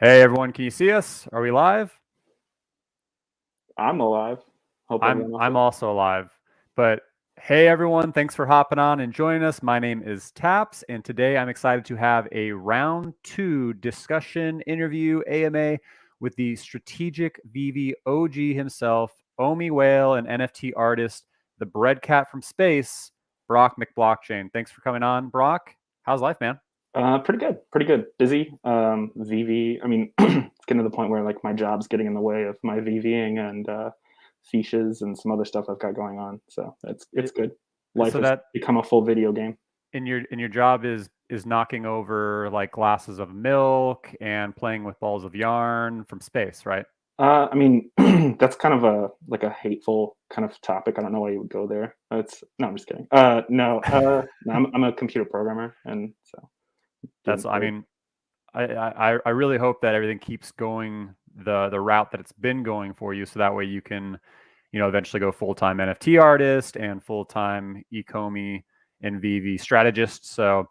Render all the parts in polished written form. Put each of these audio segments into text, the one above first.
Hey everyone, can you see us? Are we live? I'm alive. Hope I'm everyone else I'm is. also live. But hey everyone, thanks for hopping on and joining us. My name is Taps, and today I'm excited to have a round two discussion interview AMA with the strategic Veve OG himself, OMI whale and NFT artist, the bread cat from space, Brock McBlockchain. Thanks for coming on, Brock. How's life, man? Pretty good. Pretty good. Busy. VV. I mean, it's getting to the point where like my job's getting in the way of my VVing and fiches and some other stuff I've got going on. So it's It, good. Life so has that become a full video game. in your job is knocking over like glasses of milk and playing with balls of yarn from space, right? I mean, that's kind of a hateful kind of topic. I don't know why you would go there. It's no, I'm just kidding. No, I'm a computer programmer, and so doing That's I code. mean, I really hope that everything keeps going the route that it's been going for you, so that way you can, eventually go full-time NFT artist and full-time Ecomi and VV strategist. So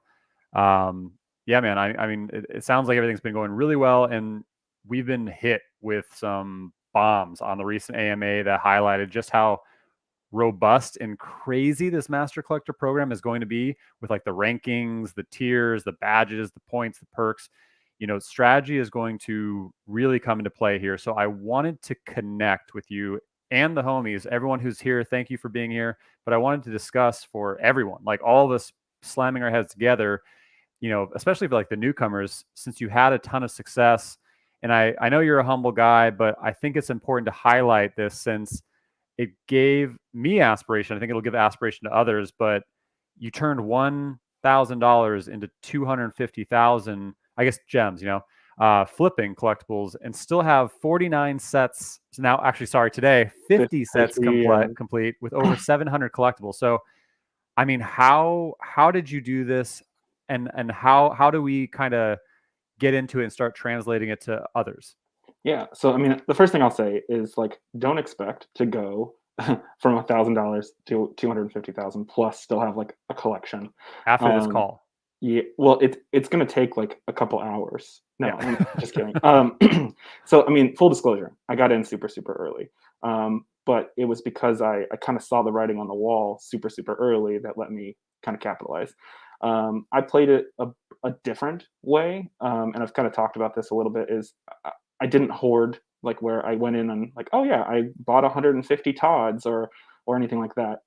yeah, man, I mean, it sounds like everything's been going really well, and we've been hit with some bombs on the recent AMA that highlighted just how robust and crazy this master collector program is going to be, with like the rankings, the tiers, the badges, the points, the perks. Strategy is going to really come into play here. So I wanted to connect with you and the homies, everyone who's here. Thank you for being here. But I wanted to discuss for everyone, like all of us slamming our heads together, especially for like the newcomers, since you had a ton of success. And I know you're a humble guy, but I think it's important to highlight this since it gave me aspiration. I think it'll give aspiration to others, but you turned $1,000 into 250,000, I guess, gems, flipping collectibles, and still have 49 sets. So now, actually, sorry, today, 50 sets 50. complete with over 700 collectibles. So, I mean, how did you do this, and how do we kind of get into it and start translating it to others? Yeah. So I mean, the first thing I'll say is like, don't expect to go from $1,000 to 250,000 plus still have like a collection. After this Um, call? yeah. Well, it's gonna take like a couple hours. No, I'm Yeah. just kidding. So I mean, full disclosure, I got in super early. But it was because I kind of saw the writing on the wall super early that let me kind of capitalize. I played it a different way, and I've kind of talked about this a little bit. Is I didn't hoard, like where I went in and like, oh yeah, I bought 150 Todds or anything like that.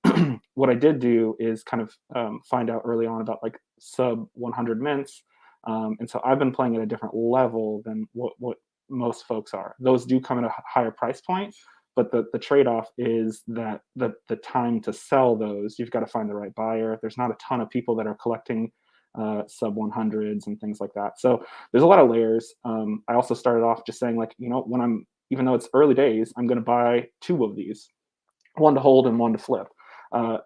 What I did do is kind of find out early on about like sub 100 mints, and so I've been playing at a different level than what most folks are. Those do come at a higher price point, but the trade off is that the time to sell those, you've got to find the right buyer. There's not a ton of people that are collecting sub 100s and things like that. So there's a lot of layers. I also started off just saying like, when even though it's early days, I'm going to buy two of these, one to hold and one to flip.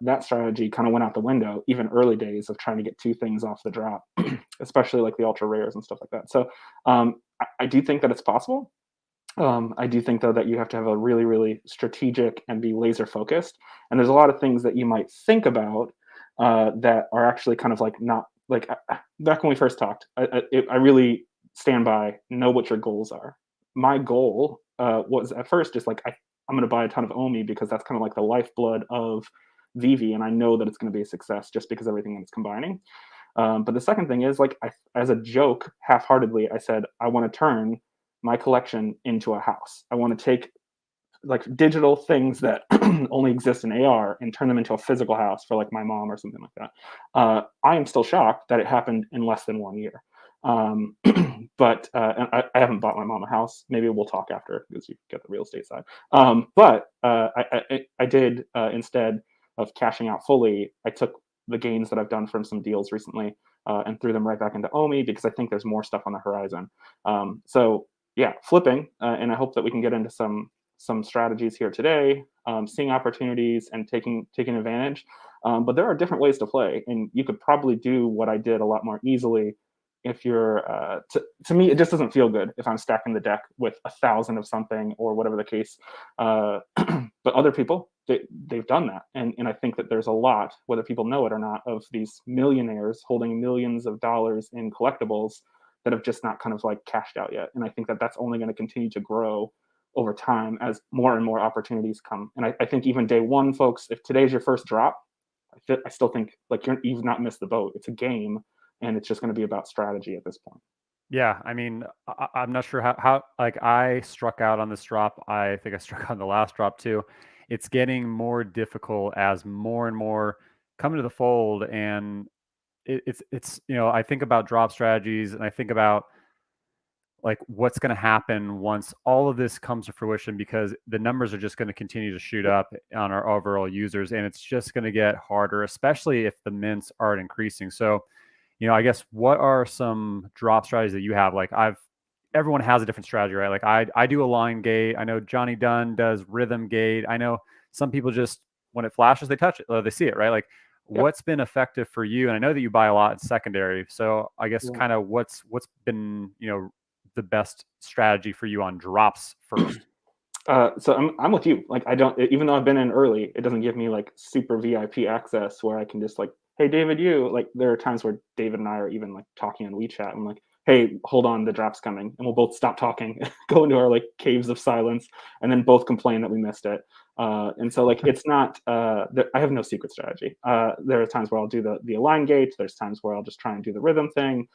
That strategy kind of went out the window, even early days of trying to get two things off the drop, especially like the ultra rares and stuff like that. So I do think that it's possible. I do think though that you have to have a really strategic and be laser focused. And there's a lot of things that you might think about that are actually kind of like not like back when we first talked. I really stand by know what your goals are. My goal was at first just like I'm going to buy a ton of OMI because that's kind of like the lifeblood of Veve, and I know that it's going to be a success just because everything that it's combining. But the second thing is like, as a joke, half-heartedly, I said I want to turn my collection into a house. I want to take like digital things that only exist in AR and turn them into a physical house for like my mom or something like that. I am still shocked that it happened in less than 1 year. But and I haven't bought my mom a house. Maybe we'll talk after because you get the real estate side. But I did instead of cashing out fully, I took the gains that I've done from some deals recently and threw them right back into OMI because I think there's more stuff on the horizon. So yeah, flipping, and I hope that we can get into some strategies here today, seeing opportunities and taking advantage. But there are different ways to play, and you could probably do what I did a lot more easily if you're. To me, it just doesn't feel good if I'm stacking the deck with 1,000 of something or whatever the case. But other people, they've done that, and I think that there's a lot, whether people know it or not, of these millionaires holding millions of dollars in collectibles that have just not kind of like cashed out yet. And I think that that's only going to continue to grow over time as more and more opportunities come. And I think even day one, folks, if today's your first drop, I still think like you've not missed the boat. It's a game, and it's just going to be about strategy at this point. Yeah, I mean, I'm not sure how like I struck out on this drop. I think I struck out on the last drop too. It's getting more difficult as more and more come into the fold, and it's I think about drop strategies, and I think about like what's going to happen once all of this comes to fruition, because the numbers are just going to continue to shoot up on our overall users, and it's just going to get harder, especially if the mints aren't increasing. So I guess what are some drop strategies that you have? Like everyone has a different strategy, right? Like I do a line gate. I know Johnny Dunn does rhythm gate. I know some people just, when it flashes, they touch it, or they see it, right? Like Yep. what's been effective for you? And I know that you buy a lot in secondary. So I guess Yeah. kind of what's been, the best strategy for you on drops first? So I'm with you. Like I don't, even though I've been in early, it doesn't give me like super VIP access where I can just like, hey David, like there are times where David and I are even like talking on WeChat. I'm like, hey, hold on, the drop's coming, and we'll both stop talking, go into our like caves of silence, and then both complain that we missed it. And so like it's not. I have no secret strategy. There are times where I'll do the align gate. There's times where I'll just try and do the rhythm thing.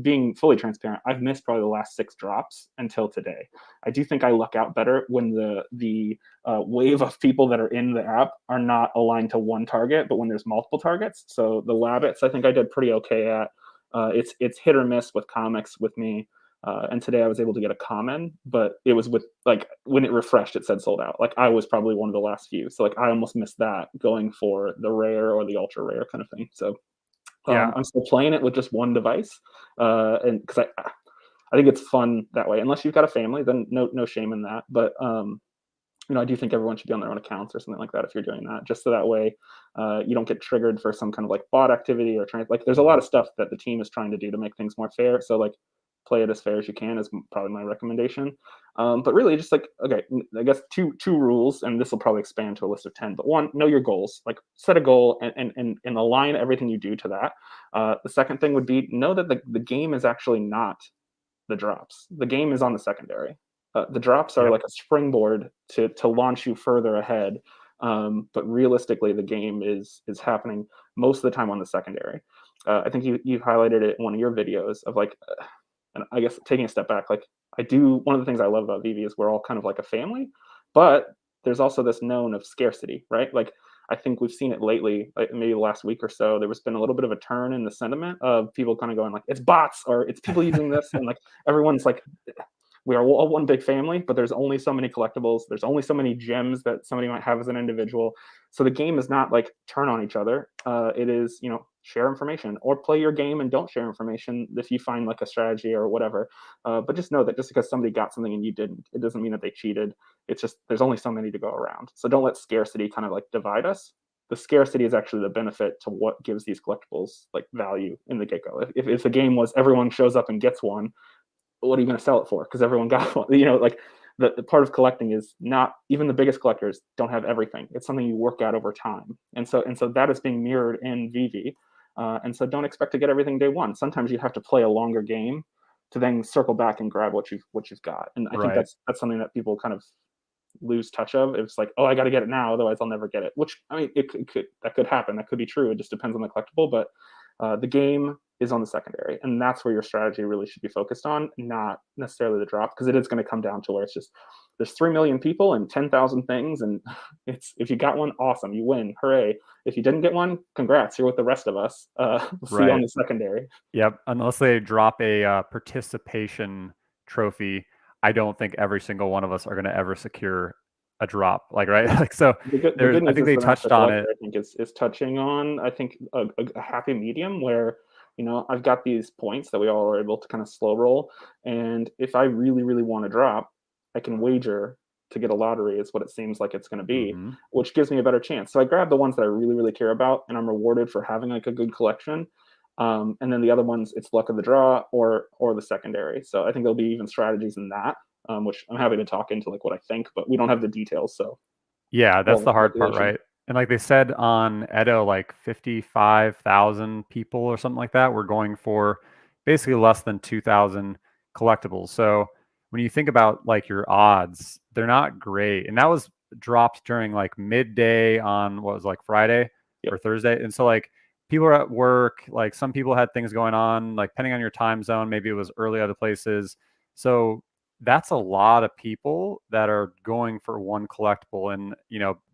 Being fully transparent, I've missed probably the last 6 drops until today. I do think I luck out better when the wave of people that are in the app are not aligned to one target, but when there's multiple targets. So the Labbits, I think I did pretty okay at. It's hit or miss with comics with me. And today I was able to get a common, but it was with like when it refreshed, it said sold out. Like I was probably one of the last few, so like I almost missed that going for the rare or the ultra rare kind of thing. So Yeah. I'm still playing it with just one device, and because I think it's fun that way. Unless you've got a family, then no shame in that. But I do think everyone should be on their own accounts or something like that if you're doing that, just so that way you don't get triggered for some kind of like bot activity or trying. Like, there's a lot of stuff that the team is trying to do to make things more fair. So like, play it as fair as you can is probably my recommendation. But really, just like, okay, I guess two rules, and this will probably expand to a list of 10. But one, know your goals. Like, set a goal and align everything you do to that. The second thing would be know that the game is actually not the drops. The game is on the secondary. The drops are Yep. like a springboard to launch you further ahead. But realistically, the game is happening most of the time on the secondary. I think you highlighted it in one of your videos of like, and I guess taking a step back, like one of the things I love about Vivi is we're all kind of like a family, but there's also this known of scarcity, right? Like I think we've seen it lately, like maybe last week or so, there was been a little bit of a turn in the sentiment of people kind of going like, it's bots or it's people using this. And like, everyone's like, we are all one big family, but there's only so many collectibles. There's only so many gems that somebody might have as an individual. So the game is not like turn on each other. It is, share information or play your game and don't share information if you find like a strategy or whatever. But just know that just because somebody got something and you didn't, it doesn't mean that they cheated. It's just there's only so many to go around. So don't let scarcity kind of like divide us. The scarcity is actually the benefit to what gives these collectibles like value in the get-go. If the game was everyone shows up and gets one, what are you going to sell it for? Because everyone got one. Like the part of collecting is not even the biggest collectors don't have everything. It's something you work out over time, and so that is being mirrored in VV. And so don't expect to get everything day one. Sometimes you have to play a longer game to then circle back and grab what you've got. And I think Right. that's something that people kind of lose touch of. It's like, oh, I got to get it now, otherwise I'll never get it. Which I mean, it could happen. That could be true. It just depends on the collectible. But the game is on the secondary, and that's where your strategy really should be focused on, not necessarily the drop, because it is going to come down to where it's just there's 3 million people and 10,000 things, and it's if you got one, awesome, you win, hooray. If you didn't get one, congrats, you're with the rest of us. We'll see you on Right. the secondary. Yep. Unless they drop a participation trophy, I don't think every single one of us are going to ever secure a drop. Like, right. Like, so The good I news think is they the master touched on collector, it. I think, is touching on, I think, a happy medium where, I've got these points that we all are able to kind of slow roll. And if I really, really want to drop, I can wager to get a lottery, is what it seems like it's going to be, Mhm. which gives me a better chance. So I grab the ones that I really, really care about, and I'm rewarded for having like a good collection. And then the other ones, it's luck of the draw or the secondary. So I think there'll be even strategies in that, which I'm happy to talk into like what I think, but we don't have the details. So Yeah, that's all the hard part, speculation. right? And like they said on Edo, like 55,000 people or something like that were going for basically less than 2,000 collectibles. So when you think about like your odds, they're not great. And that was dropped during like midday on what was like Friday Yep. or Thursday. And so like people are at work, like some people had things going on, like depending on your time zone, maybe it was early other places. So that's a lot of people that are going for one collectible, and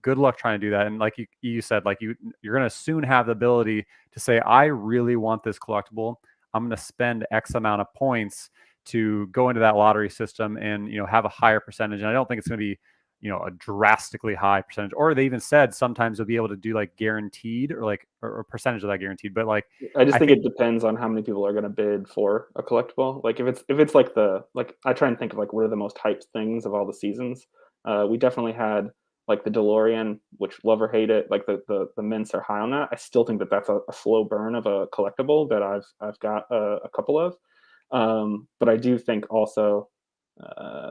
good luck trying to do that. And like you said, like you're going to soon have the ability to say, I really want this collectible. I'm going to spend X amount of points to go into that lottery system and have a higher percentage. And I don't think it's going to be a drastically high percentage. Or they even said sometimes they'll be able to do like guaranteed or like or a percentage of that guaranteed. But like I just I think think it depends on how many people are going to bid for a collectible. Like if it's like I try and think of like what are the most hyped things of all the seasons. We definitely had like the DeLorean, which love or hate it, like the mints are high on that. I still think that that's a slow burn of a collectible that I've got a couple of. But I do think also,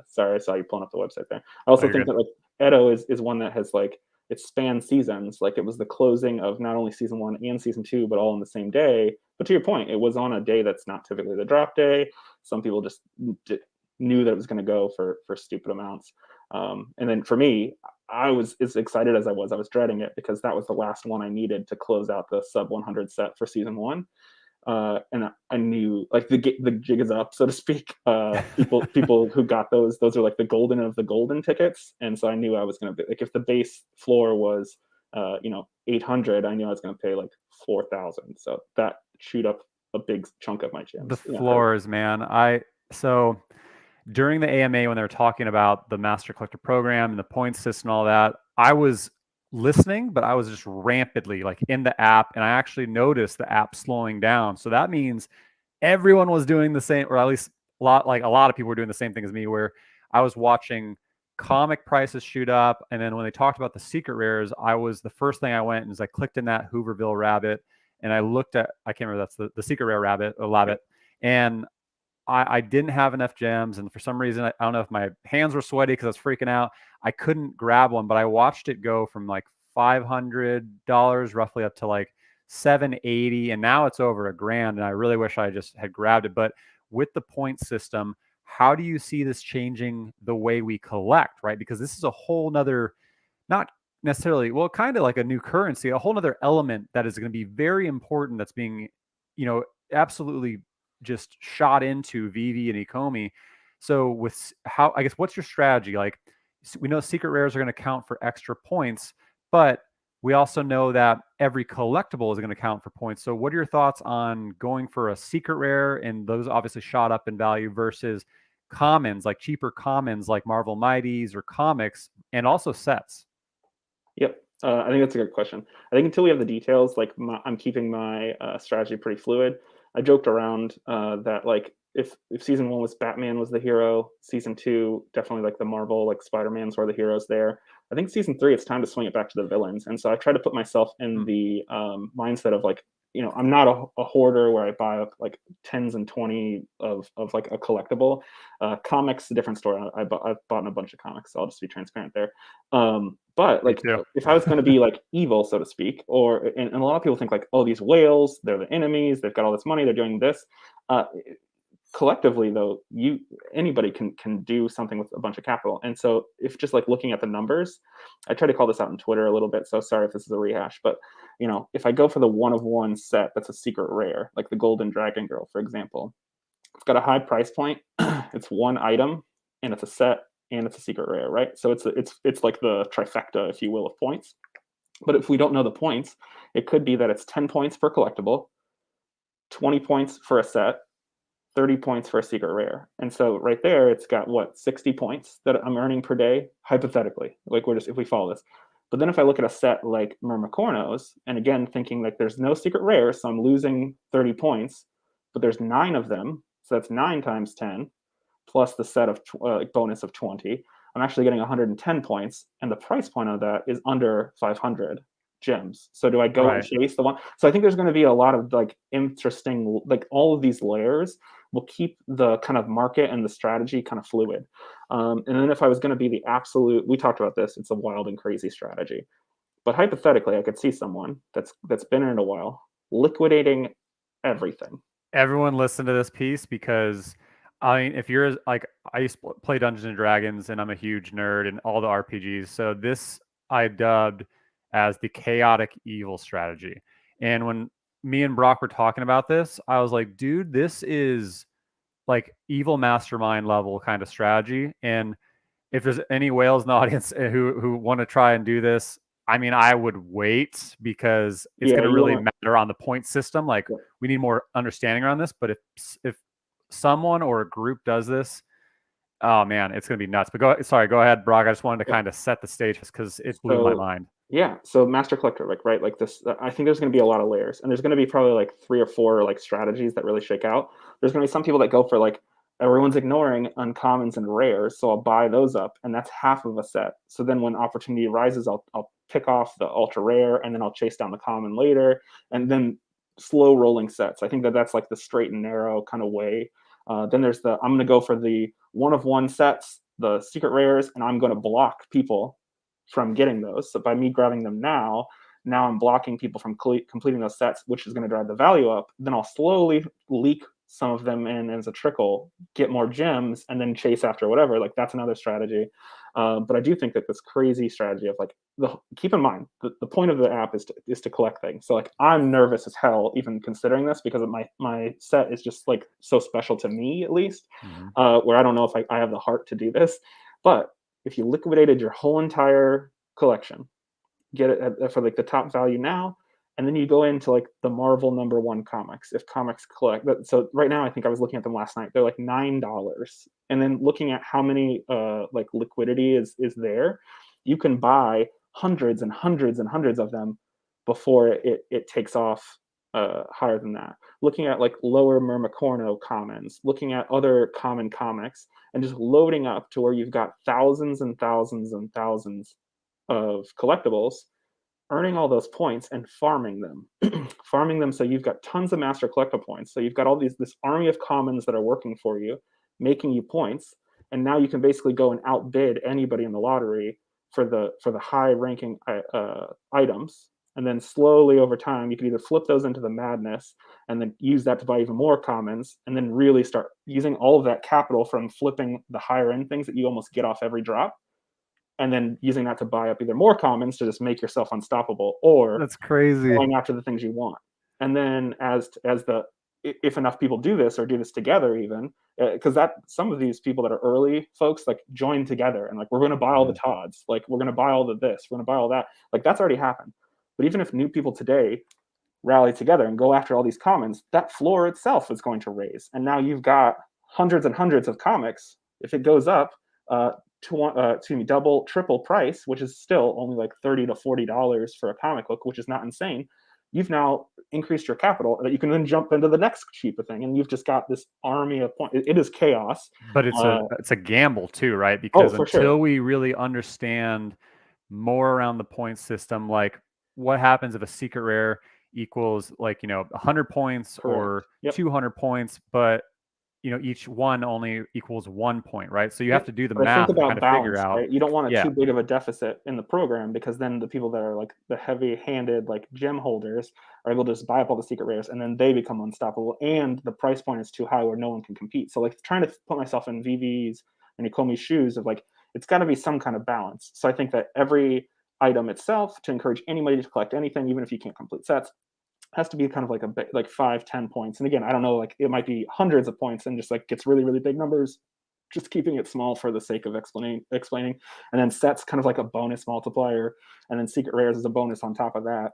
sorry, I saw you pulling up the website there. I oh, also you're think good. that like Edo is one that has like it spans seasons. Like it was the closing of not only season 1 and season 2, but all in the same day. But to your point, it was on a day that's not typically the drop day. Some people just knew that it was going to go for stupid amounts. And then for me, I was as excited as I was. I was dreading it because that was the last one I needed to close out the sub 100 set for season 1. And I knew like the jig is up, so to speak. People who got those are like the golden of the golden tickets, and so I knew I was going to be like if the base floor was 800, I knew I was going to pay like 4,000. So that chewed up a big chunk of my The gems. floors, man. So during the AMA when they were talking about the Master Collector program and the point system and all that, I was listening, but I was just rampantly like in the app, and I actually noticed the app slowing down. So that means everyone was doing the same, or at least a lot of people were doing the same thing as me, where I was watching comic prices shoot up, and then when they talked about the secret rares, the first thing I went and I clicked in that Hooverville rabbit, and I looked at, I can't remember, that's the secret rare rabbit or labbit, and I didn't have enough gems, and for some reason, I don't know if my hands were sweaty because I was freaking out. I couldn't grab one, but I watched it go from like $500 roughly up to like 780, and now it's over $1,000. And I really wish I just had grabbed it. But with the point system, how do you see this changing the way we collect, right? Because this is a whole nother, not necessarily, well, kind of like a new currency, a whole nother element that is going to be very important that's being, absolutely just shot into Veve and Ecomi. So with how, I guess, what's your strategy? Like we know secret rares are going to count for extra points, but we also know that every collectible is going to count for points. So what are your thoughts on going for a secret rare, and those obviously shot up in value, versus commons, like cheaper commons like Marvel Mighties or comics, and also sets? Yep. I think that's a good question. I think until we have the details, like I'm keeping my strategy pretty fluid. I joked around that like if season 1 was Batman was the hero, season 2 definitely like the Marvel like Spider-Man's were the heroes there. I think season 3 it's time to swing it back to the villains, and so I try to put myself in the mindset of like I'm not a hoarder where I buy up like tens and 20 of like a collectible. Comics a different story. I've bought a bunch of comics, so I'll just be transparent there. But Me like too. if I was going to be like evil, so to speak, or and a lot of people think like, oh, these whales, they're the enemies, they've got all this money, they're doing this. Collectively though, anybody can do something with a bunch of capital. And so if just like looking at the numbers, I try to call this out on Twitter a little bit, so sorry if this is a rehash, but if I go for the 1 of 1 set that's a secret rare, like the Golden Dragon Girl, for example, it's got a high price point. It's one item, and it's a set, and it's a secret rare, right? So it's like the trifecta, if you will, of points. But if we don't know the points, it could be that it's 10 points per collectible, 20 points for a set, 30 points for a secret rare. And so right there, it's got what, 60 points that I'm earning per day, hypothetically, like if we follow this. But then if I look at a set like Mermacornos, and again, thinking like there's no secret rare, so I'm losing 30 points, but there's 9 of them, so that's 9 times 10, plus the set of bonus of 20. I'm actually getting 110 points, and the price point of that is under 500 gems. So do I go and Right. chase the one? So I think there's going to be a lot of like interesting, like all of these layers will keep the kind of market and the strategy kind of fluid. And then if I was going to be the absolute, we talked about this, it's a wild and crazy strategy. But hypothetically, I could see someone that's been in it a while liquidating everything. everyone listen to this piece because I mean, if you're like, I used to play Dungeons and Dragons and I'm a huge nerd in all the RPGs. So this I dubbed as the chaotic evil strategy. And when me and Brock were talking about this, I was like, dude, this is like evil mastermind level kind of strategy. And if there's any whales in the audience who want to try and do this, I mean, I would wait because it's Yeah, going to you really want matter on the point system. Like to. we need more understanding around this. But if someone or a group does this, oh man, it's going to be nuts. But go ahead, Brock. I just wanted to Yeah. kind of set the stage because it blew my So mind. yeah, so master collector, like right, like this. I think there's going to be a lot of layers, and there's going to be probably like 3 or 4 like strategies that really shake out. There's going to be some people that go for like everyone's ignoring uncommons and rares, so I'll buy those up, and that's half of a set. So then when opportunity arises, I'll pick off the ultra rare, and then I'll chase down the common later, and then slow rolling sets. I think that that's like the straight and narrow kind of way. Then there's the I'm going to go for the one of one sets, the secret rares, and I'm going to block people from getting those. So by me grabbing them now I'm blocking people from completing those sets, which is going to drive the value up. Then I'll slowly leak some of them in as a trickle, get more gems, and then chase after whatever. Like that's another strategy. But I do think that this crazy strategy of like keep in mind the point of the app is to collect things. So like I'm nervous as hell even considering this because of my set is just like so special to me at least, Mhm. where I don't know if I have the heart to do this. But if you liquidated your whole entire collection, get it for like the top value now, and then you go into like the Marvel #1 comics. If comics collect, so right now I think I was looking at them last night. They're like $9, and then looking at how many like liquidity is there, you can buy hundreds and hundreds and hundreds of them before it takes off higher than that. Looking at like lower Mermicorno commons, looking at other common comics, and just loading up to where you've got thousands and thousands and thousands of collectibles, earning all those points and farming them. Farming them so you've got tons of master collectible points. So you've got all this army of commons that are working for you, making you points, and now you can basically go and outbid anybody in the lottery for the high ranking items. And then slowly over time, you can either flip those into the madness and then use that to buy even more commons, and then really start using all of that capital from flipping the higher end things that you almost get off every drop, and then using that to buy up either more commons to just make yourself unstoppable, or That's crazy. going after the things you want. And then as the if enough people do this or do this together, even because that some of these people that are early folks like join together and like we're going to buy all the Mhm. Todds, like we're going to buy all the this, we're going to buy all that. Like that's already happened. But even if new people today rally together and go after all these commons, that floor itself is going to raise. And now you've got hundreds and hundreds of comics. If it goes up double, triple price, which is still only like $30 to $40 for a comic book, which is not insane, you've now increased your capital that you can then jump into the next cheaper thing, and you've just got this army of points. It is chaos. But it's a gamble too, right? Oh, Because for sure. until we really understand more around the point system, like what happens if a secret rare equals like 100 points Correct. or Yep. 200 points, but each one only equals 1 point, right? So you have Yep. to do the But I think math and kind about of figure balance, out, right? You don't want a yeah. too big of a deficit in the program, because then the people that are like the heavy-handed like gem holders are able to just buy up all the secret rares, and then they become unstoppable, and the price point is too high where no one can compete. So like trying to put myself in VV's and Ecomi's shoes of like it's got to be some kind of balance. So I think that every item itself, to encourage anybody to collect anything, even if you can't complete sets, has to be kind of like a bit like 5-10 points. And again, I don't know, like it might be hundreds of points and just like gets really really big numbers, just keeping it small for the sake of explaining. And then sets kind of like a bonus multiplier, and then secret rares is a bonus on top of that.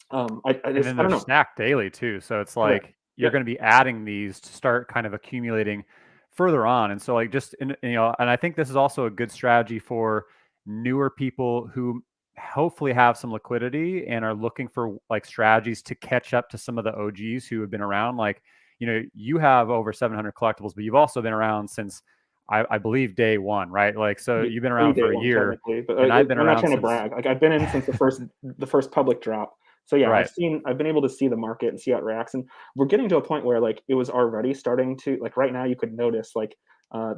I And just then I they're don't know. stacked daily too. So it's Correct. like you're Yep. going to be adding these to start kind of accumulating further on. And so like and I think this is also a good strategy for newer people who hopefully have some liquidity and are looking for like strategies to catch up to some of the OGs who have been around. Like, you have over 700 collectibles, but you've also been around since I believe day one, right? Like, so you've been around Day for a one year technically, but and I've been I'm not around trying to since, brag. Like I've been in since the first public drop. So yeah, right. I've been able to see the market and see how it reacts, and we're getting to a point where like it was already starting to like right now you could notice like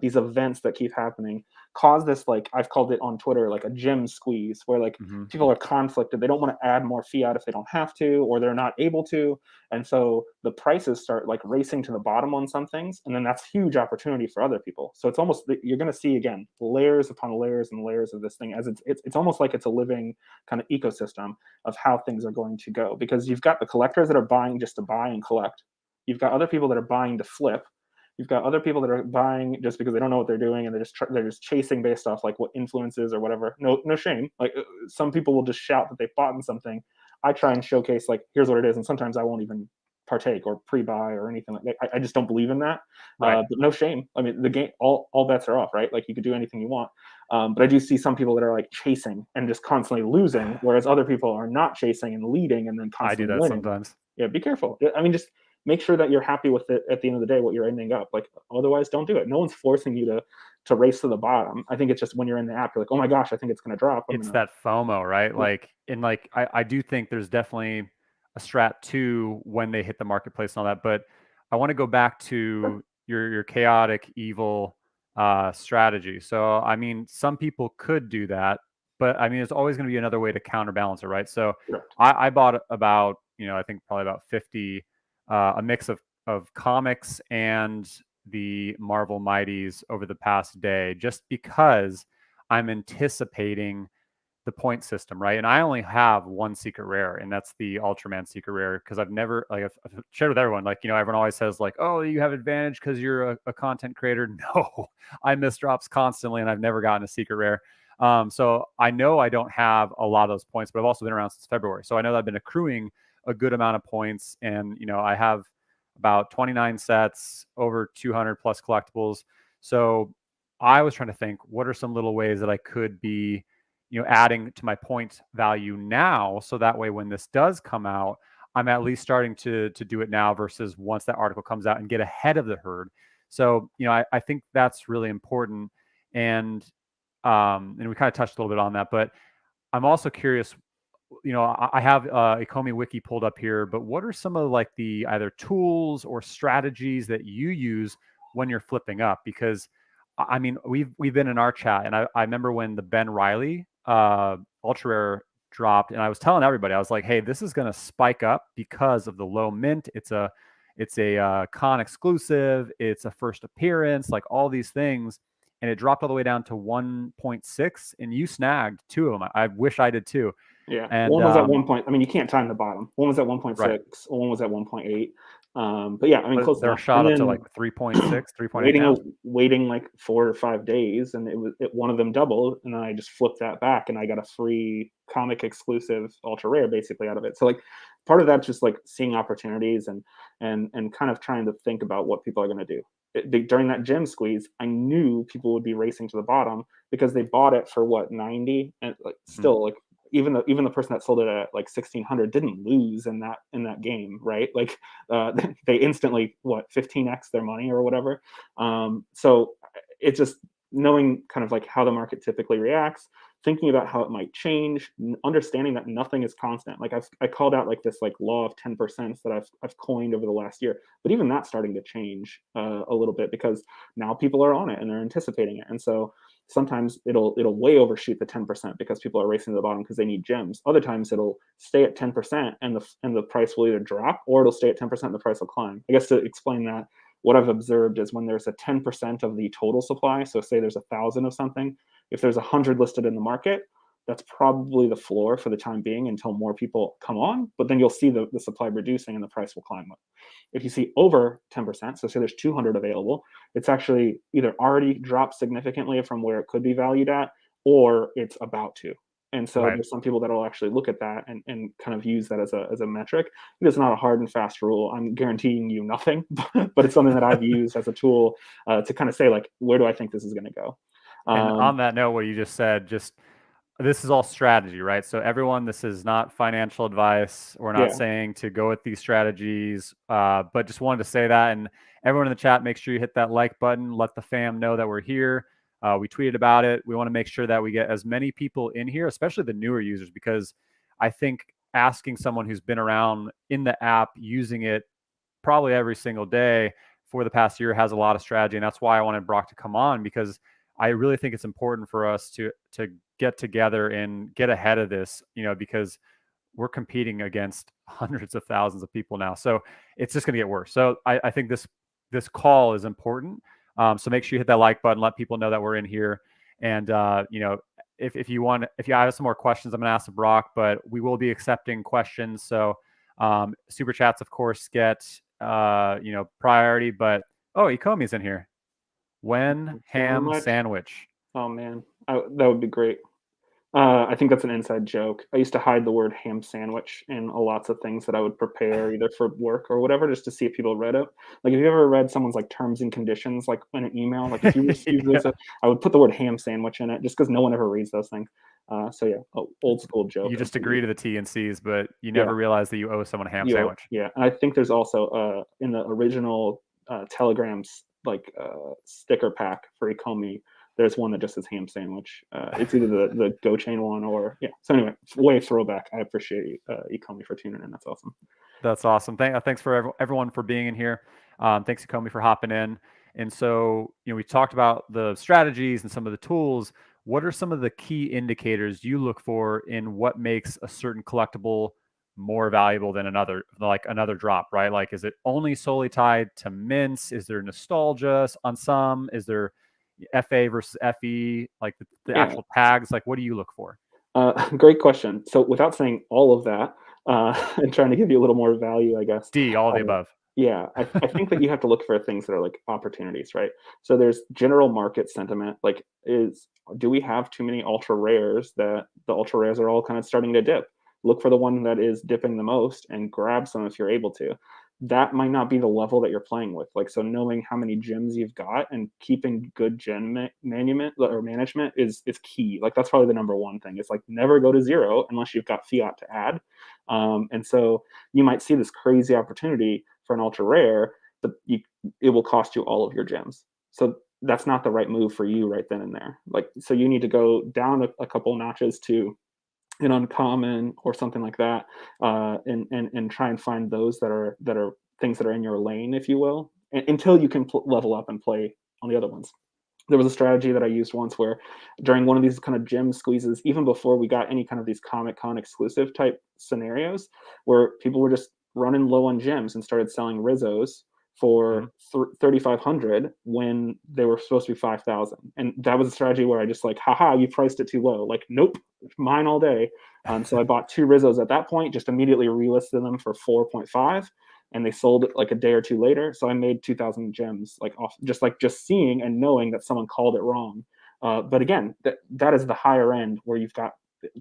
these events that keep happening cause this, like I've called it on Twitter, like a gym squeeze, where like Hmm. people are conflicted. They don't want to add more fiat if they don't have to, or they're not able to. And so the prices start like racing to the bottom on some things. And then that's huge opportunity for other people. So it's almost, you're going to see again, layers upon layers and layers of this thing, as it's almost like it's a living kind of ecosystem of how things are going to go. Because you've got the collectors that are buying just to buy and collect. You've got other people that are buying to flip. You've got other people that are buying just because they don't know what they're doing, and they're just chasing based off like what influences or whatever. No shame. Like some people will just shout that they've bought in something. I try and showcase like here's what it is, and sometimes I won't even partake or pre-buy or anything like that. I just don't believe in that. Right. But no shame. I mean, the game, all bets are off, right? Like you could do anything you want. But I do see some people that are like chasing and just constantly losing, whereas other people are not chasing and leading and then I do constantly that winning. sometimes. Yeah, be careful. I mean, just make sure that you're happy with it at the end of the day, what you're ending up. Like otherwise don't do it. No one's forcing you to race to the bottom. I think it's just when you're in the app, you're like, oh my gosh, I think it's gonna drop. I'm It's gonna that FOMO, right? yeah, Like, and like, I do think there's definitely a strat too when they hit the marketplace and all that. But I want to go back to your chaotic evil strategy. So, I mean, some people could do that, but I mean, there's always going to be another way to counterbalance it, right? So, correct. I bought about, I think probably about 50, a mix of comics and the Marvel Mighties over the past day, just because I'm anticipating the point system, right? And I only have one secret rare, and that's the Ultraman secret rare, because I've never, like, I've shared with everyone, like, everyone always says, like, oh, you have advantage because you're a content creator. No, I miss drops constantly, and I've never gotten a secret rare. So I know I don't have a lot of those points, but I've also been around since February. So I know that I've been accruing a good amount of points, and, I have about 29 sets, over 200 plus collectibles. So I was trying to think, what are some little ways that I could be, adding to my point value now, so that way when this does come out, I'm at least starting to do it now versus once that article comes out, and get ahead of the herd. So, I think that's really important. And we kind of touched a little bit on that, but I'm also curious, I have Ecomi wiki pulled up here, but what are some of like the either tools or strategies that you use when you're flipping up? Because I mean, we've been in our chat, and I remember when the Ben Riley ultra rare dropped, and I was telling everybody, I was like, hey, this is going to spike up because of the low mint. It's a con exclusive. It's a first appearance, like all these things. And it dropped all the way down to 1.6, and you snagged two of them. I wish I did too. Yeah. And One was at one point. I mean, you can't time the bottom. One was at right, 1.6, one was at 1.8. But yeah, I mean, but close they're enough. shot And up to like then 3.6, 3.8 waiting now. waiting like 4 or 5 days, and one of them doubled, and then I just flipped that back, and I got a free comic exclusive ultra rare basically out of it. So like part of that's just like seeing opportunities and kind of trying to think about what people are going to do. During that gem squeeze, I knew people would be racing to the bottom because they bought it for what, 90, and like Mhm. still like even the person that sold it at like 1600 didn't lose in that game, right? Like they instantly what, 15x their money or whatever. So it's just knowing kind of like how the market typically reacts, thinking about how it might change, understanding that nothing is constant. Like I called out like this like law of 10% that I've coined over the last year, but even that's starting to change a little bit because now people are on it and they're anticipating it, and so sometimes it'll way overshoot the 10% because people are racing to the bottom because they need gems. Other times it'll stay at 10% and the price will either drop, or it'll stay at 10% and the price will climb. I guess to explain that, what I've observed is when there's a 10% of the total supply, so say there's 1,000 of something, if there's 100 listed in the market, that's probably the floor for the time being until more people come on, but then you'll see the supply reducing and the price will climb up. If you see over 10%, so say there's 200 available, it's actually either already dropped significantly from where it could be valued at, or it's about to. And so Right. there's some people that will actually look at that and kind of use that as a metric. It's not a hard and fast rule. I'm guaranteeing you nothing, but it's something that I've used as a tool to kind of say, like, where do I think this is going to go? And Um, on that note, what you just said, just this is all strategy, right? So everyone, this is not financial advice. We're not yeah, saying to go with these strategies, but just wanted to say that. And everyone in the chat, make sure you hit that like button. Let the fam know that we're here. We tweeted about it. We want to make sure that we get as many people in here, especially the newer users, because I think asking someone who's been around in the app, using it probably every single day, for the past year has a lot of strategy, and that's why I wanted Brock to come on, because I really think it's important for us to get together and get ahead of this, because we're competing against hundreds of thousands of people now. So it's just going to get worse. So I think this call is important. So make sure you hit that like button, let people know that we're in here. And, if you have some more questions, I'm going to ask Brock, but we will be accepting questions. So super chats, of course, get, priority, but, Ecomi's in here. When ham sandwich. Oh man, that would be great. I think that's an inside joke. I used to hide the word ham sandwich in lots of things that I would prepare either for work or whatever, just to see if people read it. Like, if you ever read someone's like terms and conditions, like in an email, like if you receive Yeah. this, I would put the word ham sandwich in it just because no one ever reads those things. So yeah, old school joke. You just agree to the T and C's, but you never realize that you owe someone a ham sandwich. Yeah, and I think there's also in the original Telegrams sticker pack for Ecomi, there's one that just says ham sandwich. It's either the Go Chain one or So anyway, way throwback. I appreciate Ecomi for tuning in. That's awesome. That's awesome. Thanks for everyone for being in here. Thanks Ecomi for hopping in. And so, we talked about the strategies and some of the tools. What are some of the key indicators you look for in what makes a certain collectible more valuable than another, like another drop, right? Like, is it only solely tied to mints? Is there nostalgia on some? Is there FA versus FE, like the actual tags? Like, what do you look for? Great question. So without saying all of that, and trying to give you a little more value, I guess. D, all of the above. Yeah, I think that you have to look for things that are like opportunities, right? So there's general market sentiment, like do we have too many ultra rares that the ultra rares are all kind of starting to dip? Look for the one that is dipping the most and grab some if you're able to. That might not be the level that you're playing with. Like, so knowing how many gems you've got and keeping good gem management is key. Like, that's probably the number one thing. It's like, never go to zero unless you've got fiat to add. And so you might see this crazy opportunity for an ultra rare, but it will cost you all of your gems. So that's not the right move for you right then and there. Like, so you need to go down a couple notches to an uncommon or something like that, and try and find those that are things that are in your lane, if you will, until you can level up and play on the other ones. There was a strategy that I used once where during one of these kind of gem squeezes, even before we got any kind of these Comic-Con exclusive type scenarios, where people were just running low on gems and started selling Rizzos for 3,500 when they were supposed to be 5,000. And that was a strategy where I just like, haha, you priced it too low. Like, nope, mine all day. So I bought 2 Rizzos at that point, just immediately relisted them for 4.5, and they sold it like a day or two later. So I made 2,000 gems, like off just seeing and knowing that someone called it wrong. But again, that is the higher end where you've got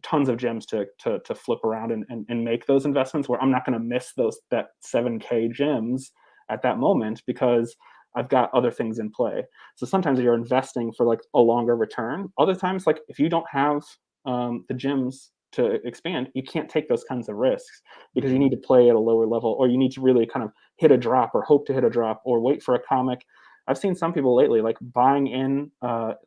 tons of gems to flip around and make those investments, where I'm not going to miss that 7K gems at that moment because I've got other things in play. So sometimes you're investing for like a longer return. Other times, like if you don't have the gems to expand, you can't take those kinds of risks because you need to play at a lower level, or you need to really kind of hit a drop or hope to hit a drop or wait for a comic. I've seen some people lately like buying in,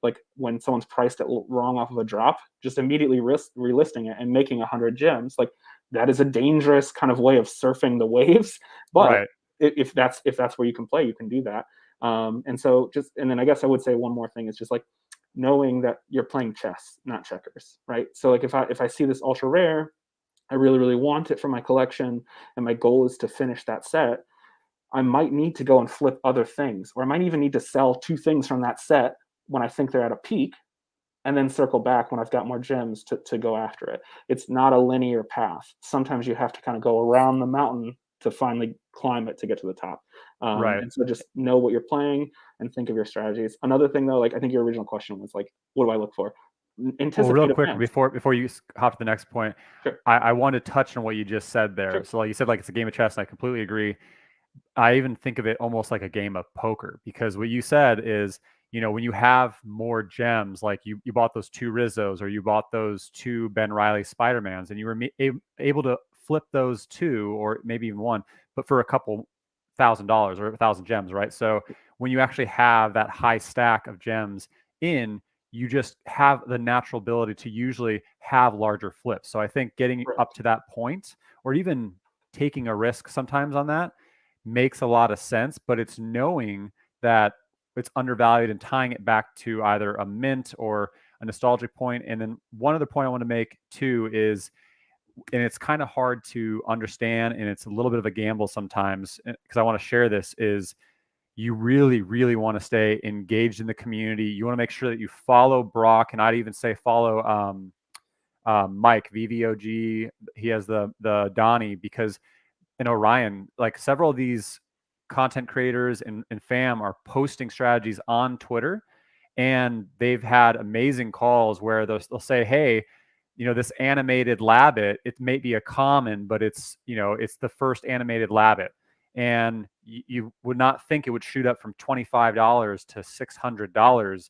like when someone's priced it wrong off of a drop, just immediately relisting it and making 100 gems. Like, that is a dangerous kind of way of surfing the waves. But Right. if that's where you can play, you can do that. And then I guess I would say one more thing is just like knowing that you're playing chess, not checkers, right? So like if I see this ultra rare, I really, really want it for my collection, and my goal is to finish that set, I might need to go and flip other things, or I might even need to sell 2 things from that set when I think they're at a peak, and then circle back when I've got more gems to go after it. It's not a linear path. Sometimes you have to kind of go around the mountain to finally climb it to get to the top. Right. And so just know what you're playing and think of your strategies. Another thing though, like I think your original question was like, what do I look for? Well, real Anticipate quick events. before you hop to the next point, Sure. I want to touch on what you just said there. Sure. So, like you said, like it's a game of chess, and I completely agree. I even think of it almost like a game of poker, because what you said is, when you have more gems, like you bought those 2 Rizzos, or you bought those 2 Ben Riley Spider-Mans, and you were able to flip those 2 or maybe even 1, but for a couple $1,000 or 1,000 gems, right? So when you actually have that high stack of gems in, you just have the natural ability to usually have larger flips. So I think getting up Correct. to that point, or even taking a risk sometimes on that, makes a lot of sense, but it's knowing that it's undervalued and tying it back to either a mint or a nostalgic point. And then one other point I want to make too is, and it's kind of hard to understand and it's a little bit of a gamble sometimes because I want to share this, is you really, really want to stay engaged in the community. You want to make sure that you follow Brock, and I'd even say follow Mike VVOG. He has the Donnie, because and Orion, like several of these content creators and fam are posting strategies on Twitter, and they've had amazing calls where they'll say, hey, this animated labbit, it may be a common, but it's the first animated labbit, and you would not think it would shoot up from $25 to $600,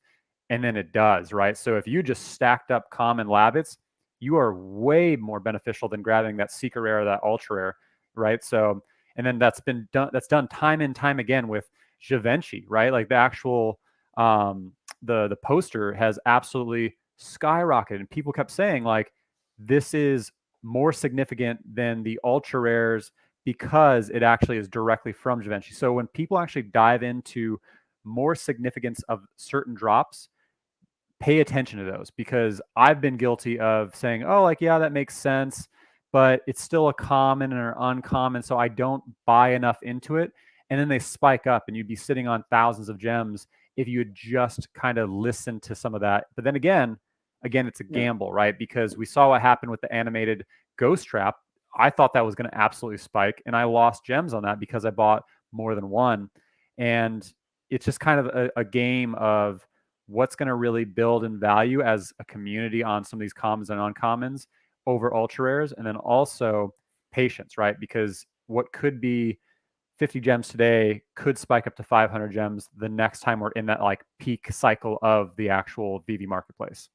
and then it does, right? So if you just stacked up common labbits, you are way more beneficial than grabbing that secret rare or that ultra rare, right? So, and then that's done time and time again with Givenchy, right? Like the actual the poster has absolutely skyrocketed, and people kept saying like, this is more significant than the ultra rares because it actually is directly from Givenchy. So when people actually dive into more significance of certain drops, pay attention to those, because I've been guilty of saying, oh, like, yeah, that makes sense, but it's still a common or uncommon, so I don't buy enough into it. And then they spike up, and you'd be sitting on thousands of gems if you had just kind of listened to some of that. But then again, it's a Yeah. gamble, right? Because we saw what happened with the animated Ghost Trap. I thought that was going to absolutely spike, and I lost gems on that because I bought more than one. And it's just kind of a game of what's going to really build in value as a community on some of these commons and uncommons over ultra rares. And then also patience, right? Because what could be 50 gems today could spike up to 500 gems the next time we're in that like peak cycle of the actual VV marketplace.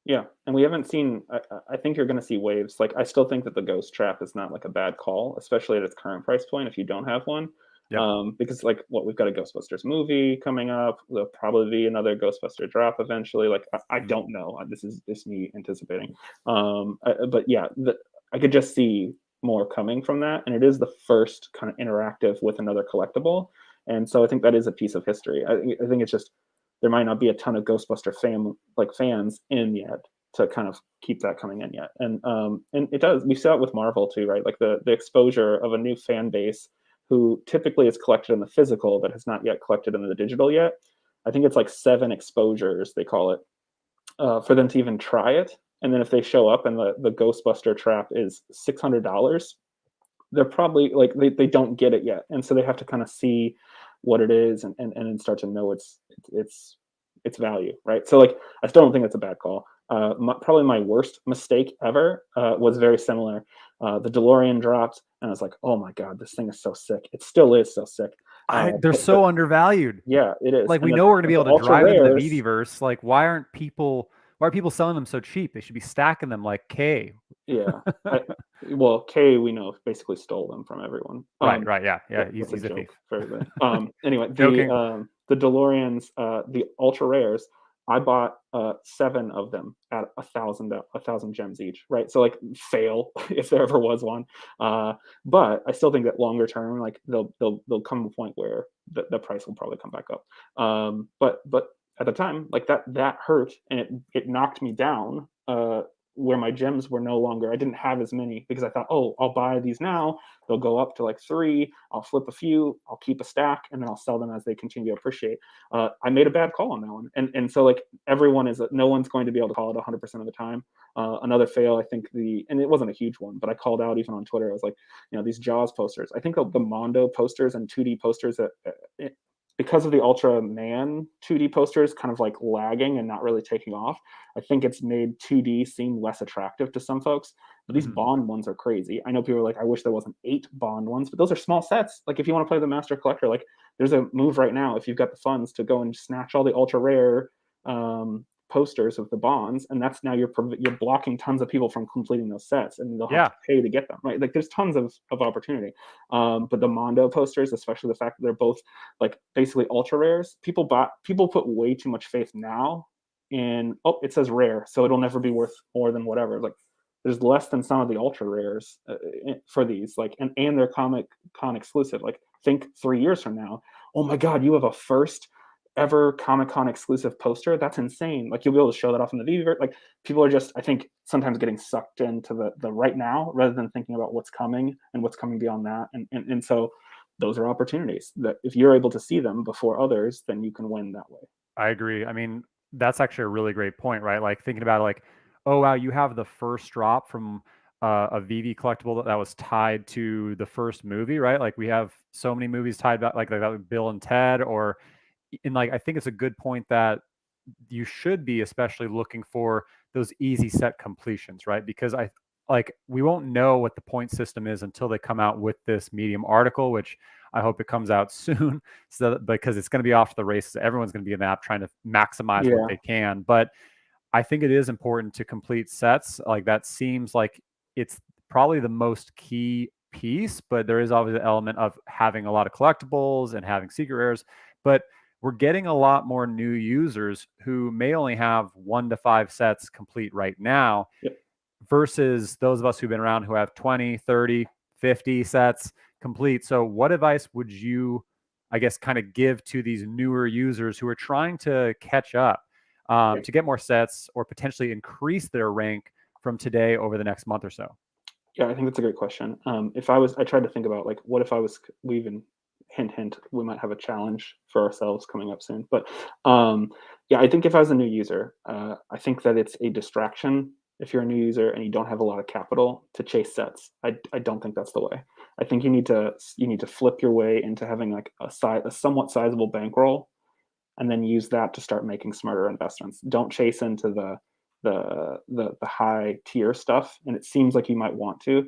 Yeah, and we haven't seen. I think you're going to see waves. Like, I still think that the Ghost Trap is not like a bad call, especially at its current price point. If you don't have one, Yep. Because like we've got a Ghostbusters movie coming up. There'll probably be another Ghostbuster drop eventually. Like, I don't know. This is me anticipating. But yeah, I could just see more coming from that, and it is the first kind of interactive with another collectible, and so I think that is a piece of history. I think it's just there might not be a ton of Ghostbuster fans in yet to kind of keep that coming in yet. And it does. We saw it with Marvel too, right? Like the exposure of a new fan base who typically is collected in the physical but has not yet collected in the digital yet. I think it's like 7 exposures, they call it, for them to even try it. And then if they show up and the Ghostbuster trap is $600, they're probably like they don't get it yet, and so they have to kind of see what it is and start to know its value, right? So like I still don't think that's a bad call. Probably my worst mistake ever was very similar. The DeLorean dropped, and I was like, oh my god, this thing is so sick. It still is so sick. They're so undervalued. Yeah, it is. Like, and we know we're going to be able to ultra drive them in the rares, VVverse. Like, why are people selling them so cheap? They should be stacking them like K. Yeah. Well, Kay, we know, basically stole them from everyone. Right. Yeah. He's That's a a joke. thief. Very good. Anyway, Joking. the DeLoreans, the ultra rares, I bought 7 of them at 1,000 gems each, right? So like fail if there ever was one. But I still think that longer term, like they'll come to a point where the price will probably come back up. But at the time, like that hurt, and it knocked me down. Where my gems were no longer, I didn't have as many because I thought, oh, I'll buy these now. They'll go up to like 3. I'll flip a few. I'll keep a stack, and then I'll sell them as they continue to appreciate. I made a bad call on that one, and so like no one's going to be able to call it 100% of the time. Another fail, I think and it wasn't a huge one, but I called out even on Twitter. I was like, these Jaws posters. I think the Mondo posters and 2D posters because of the Ultra Man 2D posters kind of like lagging and not really taking off, I think it's made 2D seem less attractive to some folks. But these Bond ones are crazy. I know people are like, I wish there wasn't 8 Bond ones, but those are small sets. Like if you want to play the Master Collector, like there's a move right now if you've got the funds to go and snatch all the ultra rare posters of the Bonds, and that's now you're blocking tons of people from completing those sets, and they'll have to pay to get them, right? Like there's tons of opportunity. But the Mondo posters, especially the fact that they're both like basically ultra rares, people put way too much faith now in, oh, it says rare, so it'll never be worth more than whatever. Like there's less than some of the ultra rares for these, like, and they're Comic Con exclusive. Like think 3 years from now, oh my God, you have a first ever Comic-Con exclusive poster. That's insane. Like, you'll be able to show that off in the Veve. Like, people are just, I think, sometimes getting sucked into the right now rather than thinking about what's coming and what's coming beyond that. And so those are opportunities that if you're able to see them before others, then you can win that way. I agree. I mean, that's actually a really great point, right? Like thinking about it, like, oh wow, you have the first drop from a VV collectible that was tied to the first movie, right? Like we have so many movies tied back, like that with Bill and Ted, or and like I think it's a good point that you should be especially looking for those easy set completions, right? Because I like we won't know what the point system is until they come out with this Medium article, which I hope it comes out soon, so that, because it's going to be off to the races. Everyone's going to be in the app trying to maximize what Yeah. they can. But I think it is important to complete sets. Like that seems like it's probably the most key piece, but there is obviously the element of having a lot of collectibles and having secret rares. But we're getting a lot more new users who may only have 1 to 5 sets complete right now, Yep. versus those of us who've been around who have 20, 30, 50 sets complete. So what advice would you, I guess, kind of give to these newer users who are trying to catch up, Yeah. to get more sets or potentially increase their rank from today over the next month or so? Yeah, I think that's a great question. I tried to think about like, what if I was, we even hint, we might have a challenge for ourselves coming up soon. But yeah, I think if I was a new user, I think that it's a distraction if you're a new user and you don't have a lot of capital to chase sets. I don't think that's the way. I think you need to flip your way into having like a somewhat sizable bankroll, and then use that to start making smarter investments. Don't chase into the high tier stuff, and it seems like you might want to,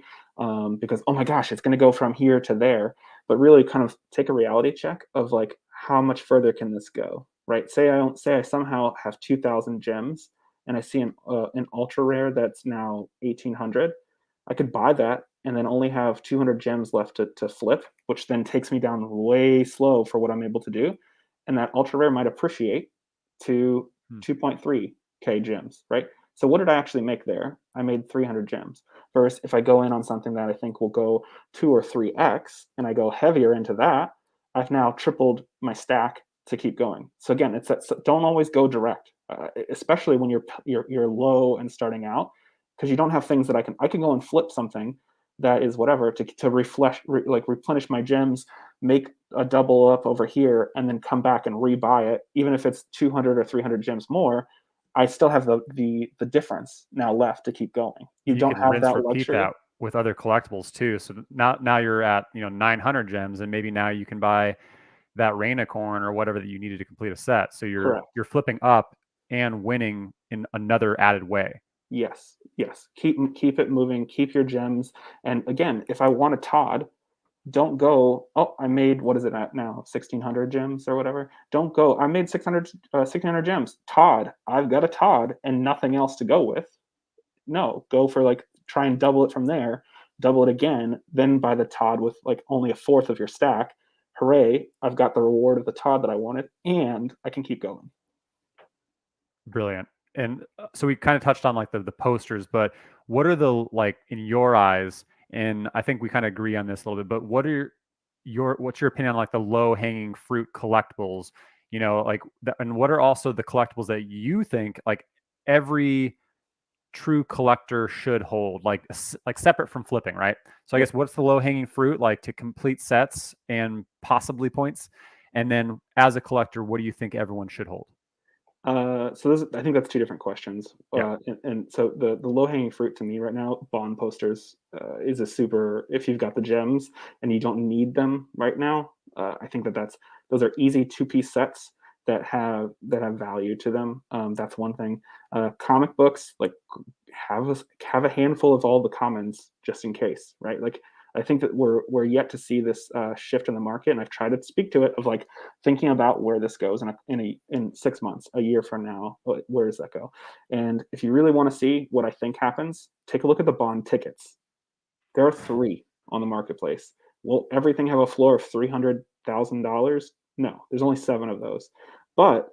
because oh my gosh, it's going to go from here to there. But really, kind of take a reality check of like, how much further can this go? Right? Say I somehow have 2,000 gems, and I see an ultra rare that's now 1,800. I could buy that and then only have 200 gems left to flip, which then takes me down way slow for what I'm able to do, and that ultra rare might appreciate to Hmm. 2.3k gems, right? So what did I actually make there? I made 300 gems. Versus if I go in on something that I think will go 2 or 3x and I go heavier into that, I've now tripled my stack to keep going. So again, it's that, don't always go direct, especially when you're low and starting out, because you don't have things that I can go and flip something that is whatever to replenish my gems, make a double up over here, and then come back and rebuy it. Even if it's 200 or 300 gems more, I still have the difference now left to keep going. You You don't can have rinse that repeat luxury. that with other collectibles too. So now you're at 900 gems, and maybe now you can buy that Rainicorn or whatever that you needed to complete a set. So you're Correct. you're flipping up and winning in another added way. Yes. Yes. Keep it moving. Keep your gems. And again, if I want a Todd, don't go, oh, I made, what is it at now, 1,600 gems or whatever. Don't go, I made 600 gems. Todd, I've got a Todd and nothing else to go with. No, go for like, try and double it from there, double it again, then buy the Todd with like only a fourth of your stack. Hooray, I've got the reward of the Todd that I wanted, and I can keep going. Brilliant. And so we kind of touched on like the posters, but what are the, like, in your eyes, and I think we kind of agree on this a little bit, but what's your opinion on like the low hanging fruit collectibles? Like and what are also the collectibles that you think like every true collector should hold, like like separate from flipping, right? So I Yep. guess what's the low hanging fruit like to complete sets and possibly points? And then as a collector, what do you think everyone should hold? I think that's two different questions. Yeah. And so the low hanging fruit to me right now, bond posters, is a super. If you've got the gems and you don't need them right now, I think those are easy 2-piece sets that have value to them. That's one thing. Comic books, like, have a handful of all the commons just in case, right? Like, I think that we're yet to see this shift in the market, and I've tried to speak to it of like thinking about where this goes in 6 months, a year from now. Where does that go? And if you really want to see what I think happens, take a look at the bond tickets. There are 3 on the marketplace. Will everything have a floor of $300,000? No, there's only 7 of those. But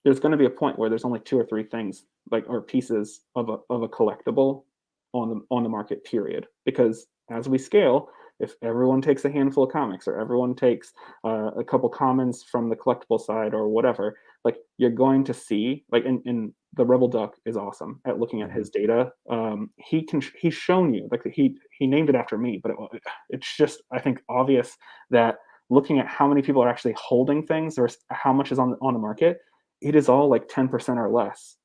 there's going to be a point where there's only 2 or 3 things, like, or pieces of a collectible on the market, period. Because as we scale, if everyone takes a handful of comics, or everyone takes a couple commons from the collectible side or whatever, like you're going to see, like in the Rebel Duck is awesome at looking at his data. He's shown you, like he named it after me, but it's just, I think, obvious that looking at how many people are actually holding things or how much is on the market, it is all like 10% or less.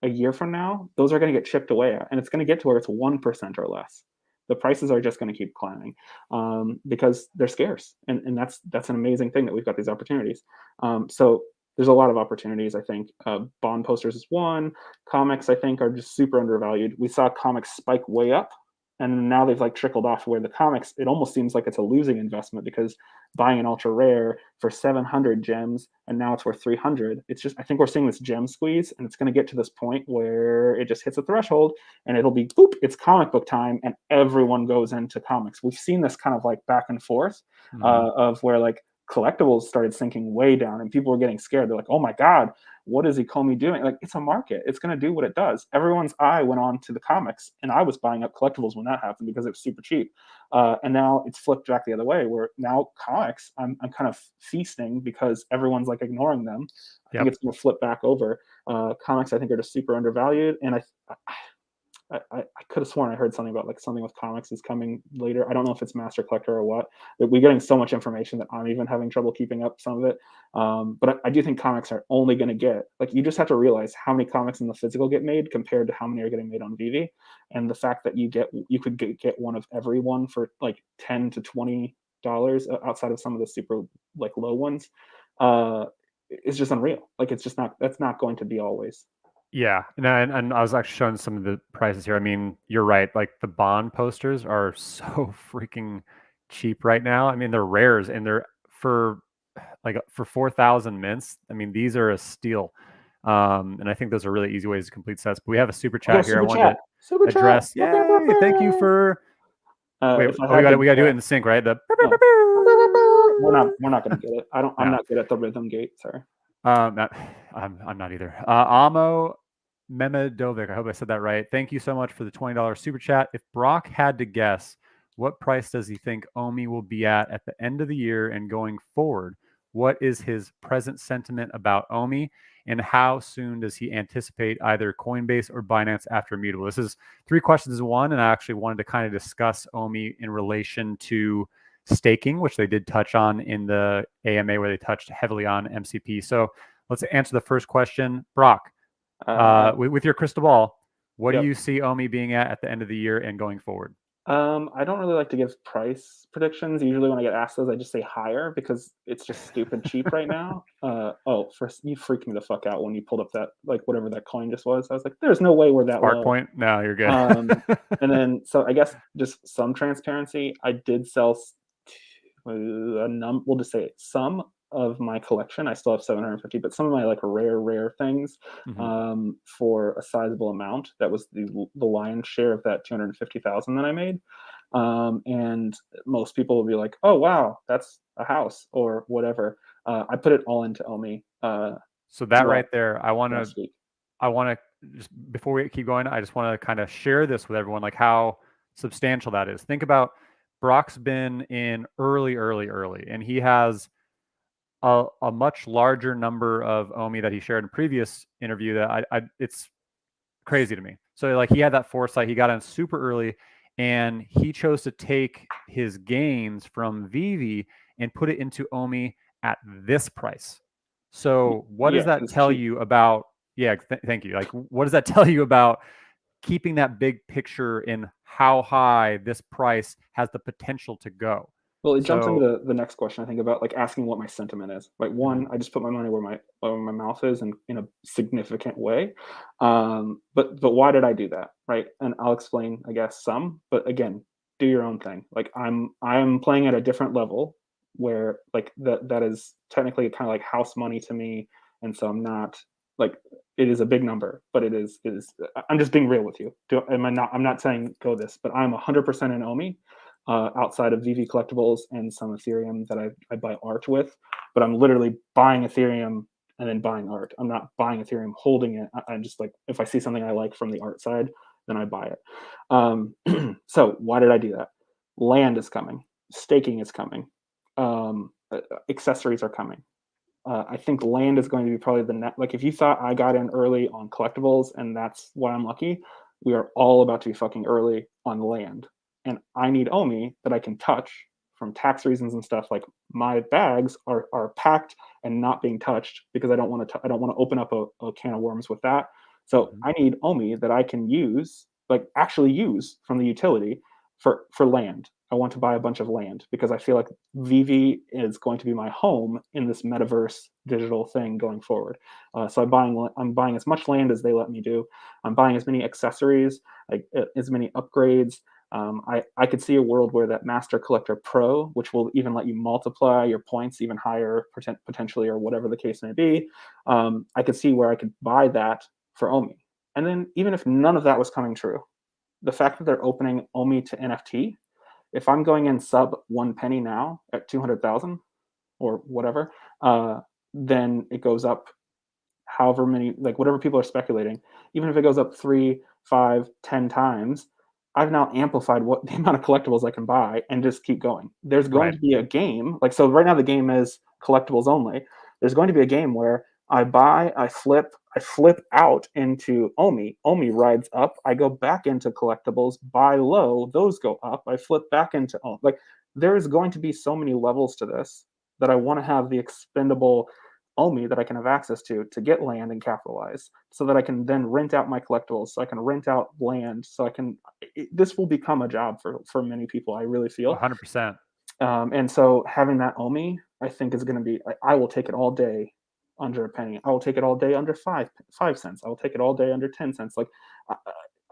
A year from now, those are going to get chipped away at, and it's going to get to where it's 1% or less. The prices are just going to keep climbing because they're scarce, and that's an amazing thing that we've got these opportunities. So there's a lot of opportunities. I think bond posters is one. Comics, I think, are just super undervalued. We saw comics spike way up, and now they've like trickled off where the comics, it almost seems like it's a losing investment, because buying an ultra rare for 700 gems and now it's worth 300. It's just, I think we're seeing this gem squeeze, and it's going to get to this point where it just hits a threshold and it'll be boop, it's comic book time, and everyone goes into comics. We've seen this kind of like back and forth of where like collectibles started sinking way down and people were getting scared. They're like, oh my God, what is Ecomi doing? Like, it's a market. It's going to do what it does. Everyone's eye went on to the comics, and I was buying up collectibles when that happened because it was super cheap. And now it's flipped back the other way, where now comics, I'm kind of feasting because everyone's like ignoring them. I think it's going to flip back over. Comics, I think, are just super undervalued. And I could have sworn I heard something about like something with comics is coming later. I don't know if it's Master Collector or what. But we're getting so much information that I'm even having trouble keeping up some of it. But I do think comics are only going to get, like, you just have to realize how many comics in the physical get made compared to how many are getting made on Vivi, and the fact that you could get one of every one for like $10 to $20 outside of some of the super like low ones. It's just unreal. Like, it's just not, that's not going to be always. Yeah, and I was actually showing some of the prices here. I mean, you're right. Like the bond posters are so freaking cheap right now. I mean, they're rares, and they're for 4,000 mints. I mean, these are a steal. And I think those are really easy ways to complete sets. But we have a super chat here. I wanted to Super address. chat. Yay! Thank you for. Wait, If I we got to do it in sync, right? The. We're not gonna get it. I'm not good at the rhythm gate. Sorry. I'm not either. Amo Memedovic, I hope I said that right. Thank you so much for the $20 super chat. If Brock had to guess, what price does he think OMI will be at the end of the year and going forward? What is his present sentiment about OMI, and how soon does he anticipate either Coinbase or Binance after Immutable? This is 3 questions in one, and I actually wanted to kind of discuss OMI in relation to staking, which they did touch on in the AMA, where they touched heavily on MCP. So let's answer the first question. Brock, with your crystal ball, what do you see OMI being at the end of the year and going forward? I don't really like to give price predictions. Usually when I get asked those, I just say higher because it's just stupid cheap right now. First, you freaked me the fuck out when you pulled up that, like, whatever that coin just was. I was like, there's no way we're that Spark low. Point? No, you're good. And then, so I guess just some transparency. I did sell we'll just say some of my collection. I still have 750, but some of my like rare things for a sizable amount. That was the lion's share of that 250,000 that I made. And most people will be like, "Oh wow, that's a house," or whatever. I put it all into OMI. So that right there, I want to just, before we keep going, I just want to kind of share this with everyone, like how substantial that is. Think about Brock's been in early, and he has a much larger number of OMI that he shared in previous interview that it's crazy to me. So like he had that foresight, he got in super early, and he chose to take his gains from Vivi and put it into OMI at this price. So what does that tell you about, thank you. Like, what does that tell you about keeping that big picture in how high this price has the potential to go? Well, it jumps into the next question, I think, about like asking what my sentiment is. Like, one, I just put my money where my mouth is, and in a significant way. But why did I do that, right? And I'll explain, I guess, some. But again, do your own thing. Like, I'm playing at a different level where like that is technically kind of like house money to me, and so I'm not like, it is a big number, but it is. I'm just being real with you. I'm not saying go this, but I'm 100% in OMI. Outside of Vivi collectibles and some Ethereum that I buy art with, but I'm literally buying Ethereum and then buying art. I'm not buying Ethereum, holding it. I'm just like, if I see something I like from the art side, then I buy it. So why did I do that? Land is coming. Staking is coming. Accessories are coming. I think land is going to be probably the net. Like if you thought I got in early on collectibles and that's why I'm lucky, we are all about to be fucking early on land. And I need OMI that I can touch from tax reasons and stuff. Like my bags are packed and not being touched because I don't want to open up a can of worms with that. So Mhm. I need OMI that I can use, like actually use from the utility for land. I want to buy a bunch of land because I feel like Veve is going to be my home in this metaverse digital thing going forward. So I'm buying as much land as they let me do. I'm buying as many accessories, like as many upgrades. I could see a world where that Master Collector Pro, which will even let you multiply your points even higher potentially, or whatever the case may be. I could see where I could buy that for OMI. And then even if none of that was coming true, the fact that they're opening OMI to NFT, if I'm going in sub 1 penny now at 200,000 or whatever, then it goes up however many, like whatever people are speculating. Even if it goes up 3, 5, 10 times, I've now amplified what the amount of collectibles I can buy and just keep going. There's going Right. to be a game, like so right now the game is collectibles only. There's going to be a game where I buy, I flip out into OMI. OMI rides up. I go back into collectibles, buy low, those go up. I flip back into OMI. Like there is going to be so many levels to this that I want to have the expendable OMI that I can have access to get land and capitalize, so that I can then rent out my collectibles, so I can rent out land, so I can. This will become a job for many people. I really feel. 100%. And so having that OMI, I think is going to be. I will take it all day under a penny. I will take it all day under 5 cents. I will take it all day under 10 cents. Like,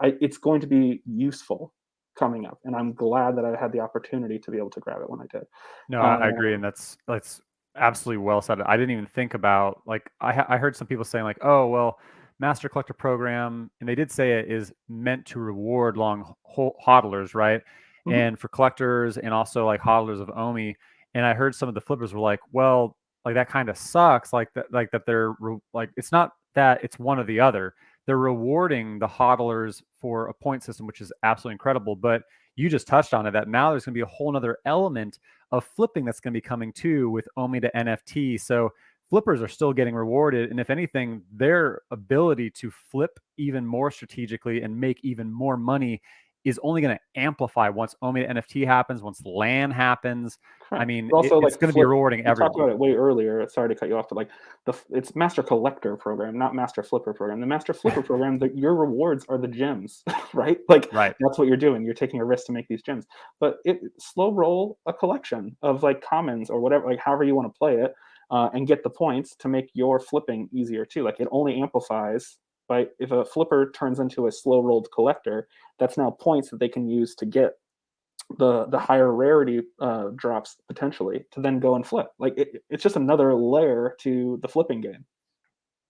it's going to be useful coming up, and I'm glad that I had the opportunity to be able to grab it when I did. No, I agree, Um, and that's absolutely well said. I didn't even think about like I heard some people saying like, oh well, Master Collector Program, and they did say it is meant to reward long hodlers, right? mhm, And for collectors and also like hodlers of OMI. And I heard some of the flippers were like, well, like that kind of sucks, like that they're like it's not that it's one or the other. They're rewarding the hodlers for a point system, which is absolutely incredible. But you just touched on it that now there's going to be a whole other element of flipping that's going to be coming too with OMI to NFT. So flippers are still getting rewarded. And if anything, their ability to flip even more strategically and make even more money is only going to amplify once OMI to NFT happens, once LAN happens. I correct. mean, Also, it's like going to be flip. rewarding We talked everyone. about it way earlier. Sorry to cut you off, but like it's Master Collector program, not Master Flipper program. The Master Flipper program, your rewards are the gems, right? Like Right. that's what you're doing. You're taking a risk to make these gems. But it slow roll a collection of like commons or whatever, like however you want to play it, and get the points to make your flipping easier too. Like it only amplifies by if a flipper turns into a slow rolled collector, that's now points that they can use to get the higher rarity drops potentially to then go and flip. Like it's just another layer to the flipping game.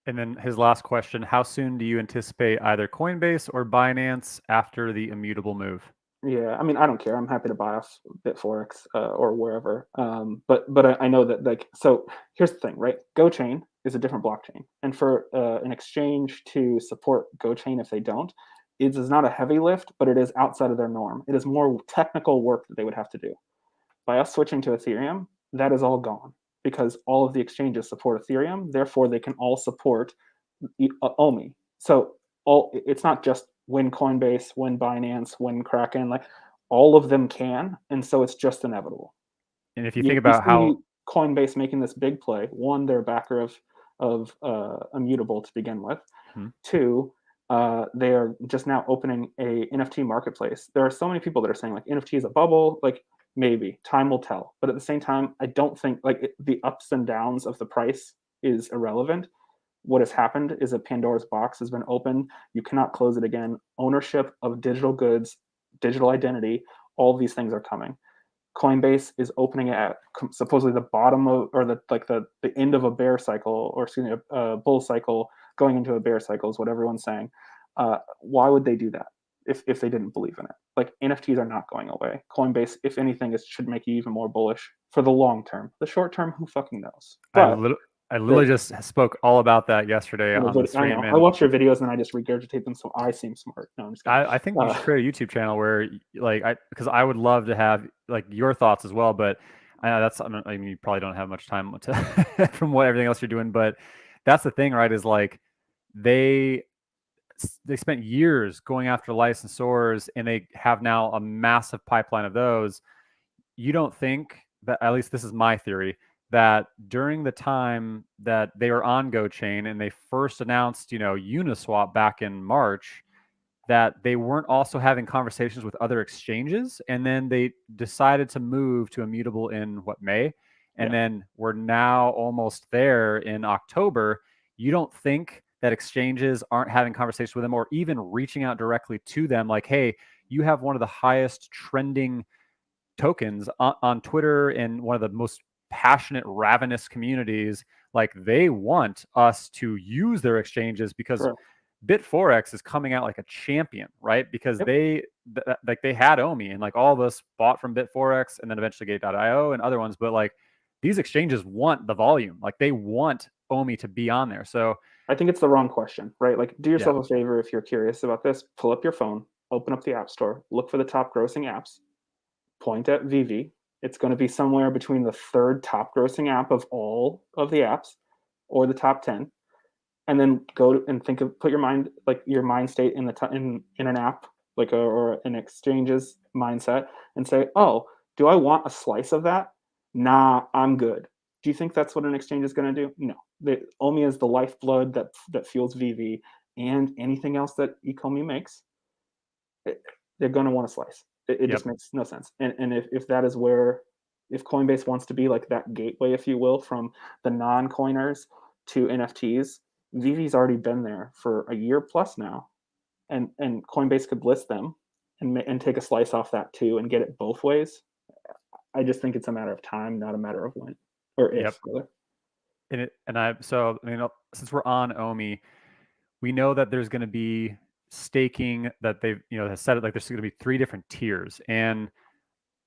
And then his last question, how soon do you anticipate either Coinbase or Binance after the immutable move? Yeah, I mean, I don't care. I'm happy to buy off Bitforex or wherever. But I know that like so. Here's the thing, right? GoChain is a different blockchain, and for an exchange to support GoChain if they don't, it is not a heavy lift, but it is outside of their norm. It is more technical work that they would have to do. By us switching to Ethereum, that is all gone because all of the exchanges support Ethereum. Therefore, they can all support OMI. So it's not just when Coinbase, when Binance, when Kraken, like all of them can, and so it's just inevitable. And if you think You about see how, Coinbase making this big play. One, they're a backer of Immutable to begin with. hmm, Two, they are just now opening a NFT marketplace. There are so many people that are saying like NFT is a bubble. Like maybe time will tell, but at the same time, I don't think like the ups and downs of the price is irrelevant. What has happened is a Pandora's box has been opened. You cannot close it again. Ownership of digital goods, digital identity, all of these things are coming. Coinbase is opening it at supposedly the bottom of, or the end of a bear cycle, or excuse me, a bull cycle going into a bear cycle is what everyone's saying. Why would they do that if they didn't believe in it? Like NFTs are not going away. Coinbase, if anything, should make you even more bullish for the long term. The short term, who fucking knows? I But lit- I literally That, just spoke all about that yesterday on the but I stream, know I and watch your videos and I just regurgitate them so I seem smart. No, I'm just kidding. I think you should create a YouTube channel where because I would love to have like your thoughts as well, but I know I mean you probably don't have much time to from what everything else you're doing, but that's the thing, right? Is like they they spent years going after licensors and they have now a massive pipeline of those. You don't think that, at least this is my theory, that during the time that they were on GoChain and they first announced, Uniswap back in March, that they weren't also having conversations with other exchanges, and then they decided to move to immutable in May, and Yeah, then we're now almost there in October. You don't think that exchanges aren't having conversations with them or even reaching out directly to them like, hey, you have one of the highest trending tokens on Twitter and one of the most passionate, ravenous communities. Like they want us to use their exchanges because correct. Bitforex is coming out like a champion, right? Because Yep. like they had OMI and like all of us bought from Bitforex and then eventually Gate.io and other ones, but like these exchanges want the volume, like they want OMI to be on there. So I think it's the wrong question, right? Like, do yeah, yourself a favor if you're curious about this. Pull up your phone, open up the App Store, look for the top grossing apps, point at Vivi. It's going to be somewhere between the third top grossing app of all of the apps or the top 10. And then and think of, put your mind, like your mind state in in an app, like or an exchange's mindset, and say, oh, do I want a slice of that? Nah, I'm good. Do you think that's what an exchange is going to do? No. OMI is the lifeblood that fuels VV and anything else that Ecomi makes. They're going to want a slice. It yep, just makes no sense. And if that is where, if Coinbase wants to be like that gateway, if you will, from the non-coiners to NFTs, Vivi's already been there for a year plus now, and Coinbase could list them and take a slice off that too and get it both ways. I just think it's a matter of time, not a matter of when or yep. if. Rather. So I mean, since we're on OMI, we know that there's going to be staking that they've has said it like there's going to be three different tiers. And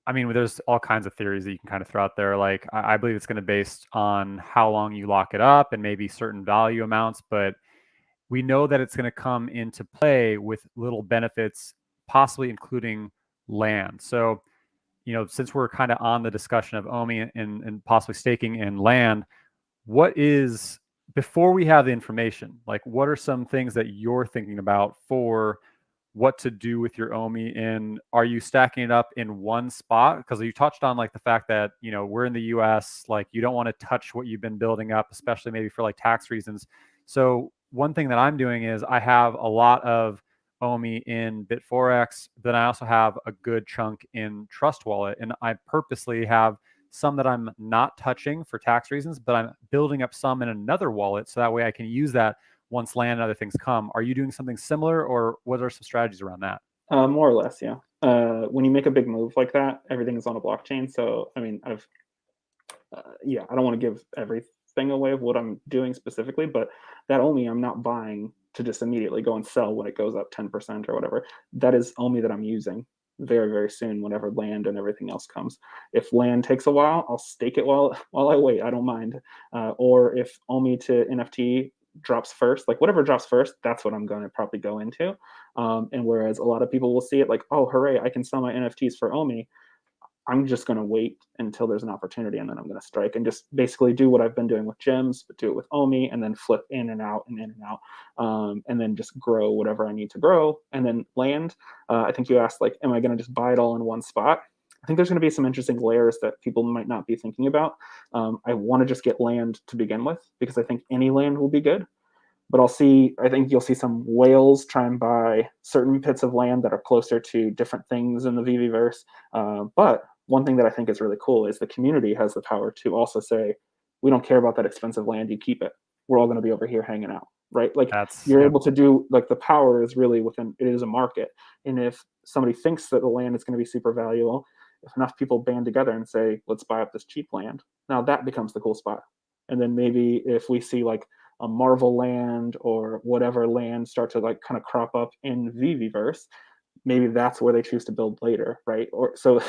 I mean, there's all kinds of theories that you can kind of throw out there. Like I believe it's going to be based on how long you lock it up and maybe certain value amounts, but we know that it's going to come into play with little benefits, possibly including land. So since we're kind of on the discussion of OMI and possibly staking in land, what is, before we have the information, like what are some things that you're thinking about for what to do with your OMI? And are you stacking it up in one spot? Because you touched on like the fact that we're in the US, like you don't want to touch what you've been building up, especially maybe for like tax reasons. So one thing that I'm doing is I have a lot of OMI in Bitforex, then I also have a good chunk in Trust Wallet, and I purposely have some that I'm not touching for tax reasons, but I'm building up some in another wallet so that way I can use that once land and other things come. Are you doing something similar, or what are some strategies around that? More or less, yeah. When you make a big move like that, everything is on a blockchain. So, I mean, yeah, I don't want to give everything away of what I'm doing specifically, but that only I'm not buying to just immediately go and sell when it goes up 10% or whatever. That is only that I'm using very, very soon whenever land and everything else comes. If land takes a while, I'll stake it while I wait. I don't mind. Or if OMI to NFT drops first, like whatever drops first, that's what I'm going to probably go into. And whereas a lot of people will see it like, oh, hooray, I can sell my NFTs for OMI. I'm just going to wait until there's an opportunity, and then I'm going to strike and just basically do what I've been doing with gems, but do it with OMI, and then flip in and out and in and out, and then just grow whatever I need to grow, and then land. I think you asked, like, am I going to just buy it all in one spot? I think there's going to be some interesting layers that people might not be thinking about. I want to just get land to begin with because I think any land will be good. But I think you'll see some whales try and buy certain bits of land that are closer to different things in the VVverse. But one thing that I think is really cool is the community has the power to also say, we don't care about that expensive land, you keep it. We're all going to be over here hanging out, right? Like That's you're yep. able to do, like the power is really within, it is a market. And if somebody thinks that the land is going to be super valuable, if enough people band together and say, let's buy up this cheap land, now that becomes the cool spot. And then maybe if we see like a Marvel land or whatever land start to like kind of crop up in VVverse, maybe that's where they choose to build later, right? Or so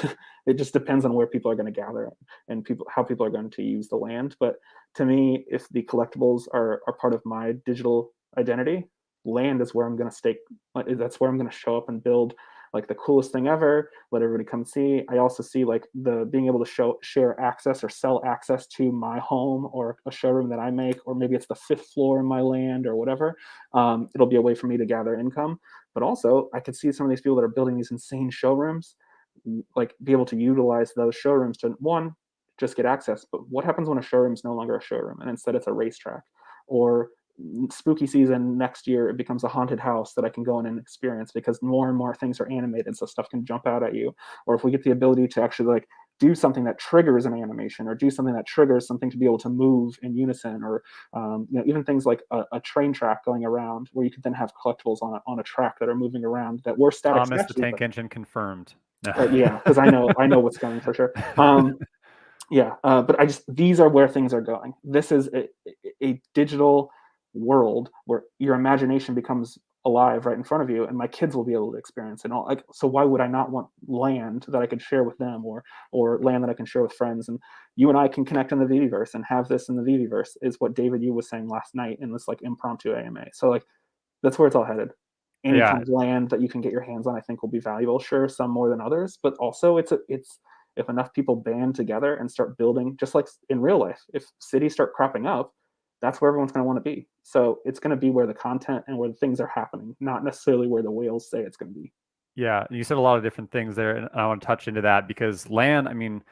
it just depends on where people are going to gather and how people are going to use the land. But to me, if the collectibles are part of my digital identity, land is where I'm going to stake. That's where I'm going to show up and build like the coolest thing ever. Let everybody come see. I also see like the being able to share access or sell access to my home or a showroom that I make, or maybe it's the 5th floor in my land or whatever. It'll be a way for me to gather income. But also, I could see some of these people that are building these insane showrooms, like be able to utilize those showrooms to, one, just get access. But what happens when a showroom is no longer a showroom and instead it's a racetrack? Or spooky season next year, it becomes a haunted house that I can go in and experience because more and more things are animated, so stuff can jump out at you. Or if we get the ability to actually like do something that triggers an animation, or do something that triggers something to be able to move in unison, or even things like a train track going around where you could then have collectibles on a track that are moving around that were static Thomas the statues. Tank Engine confirmed. No. Yeah, because I know what's coming for sure. Yeah, but these are where things are going. This is a digital world where your imagination becomes alive right in front of you, and my kids will be able to experience it all. Like, so why would I not want land that I could share with them, or land that I can share with friends? And you and I can connect in the Viviverse and have this in the Viviverse, is what David Yu was saying last night in this like impromptu AMA. So like that's where it's all headed. Any Yeah, kind of land that you can get your hands on, I think, will be valuable. Sure, some more than others, but also it's if enough people band together and start building, just like in real life, if cities start cropping up, that's where everyone's going to want to be. So it's going to be where the content and where the things are happening, not necessarily where the whales say it's going to be. yeah. You said a lot of different things there, and I want to touch into that because land, I mean,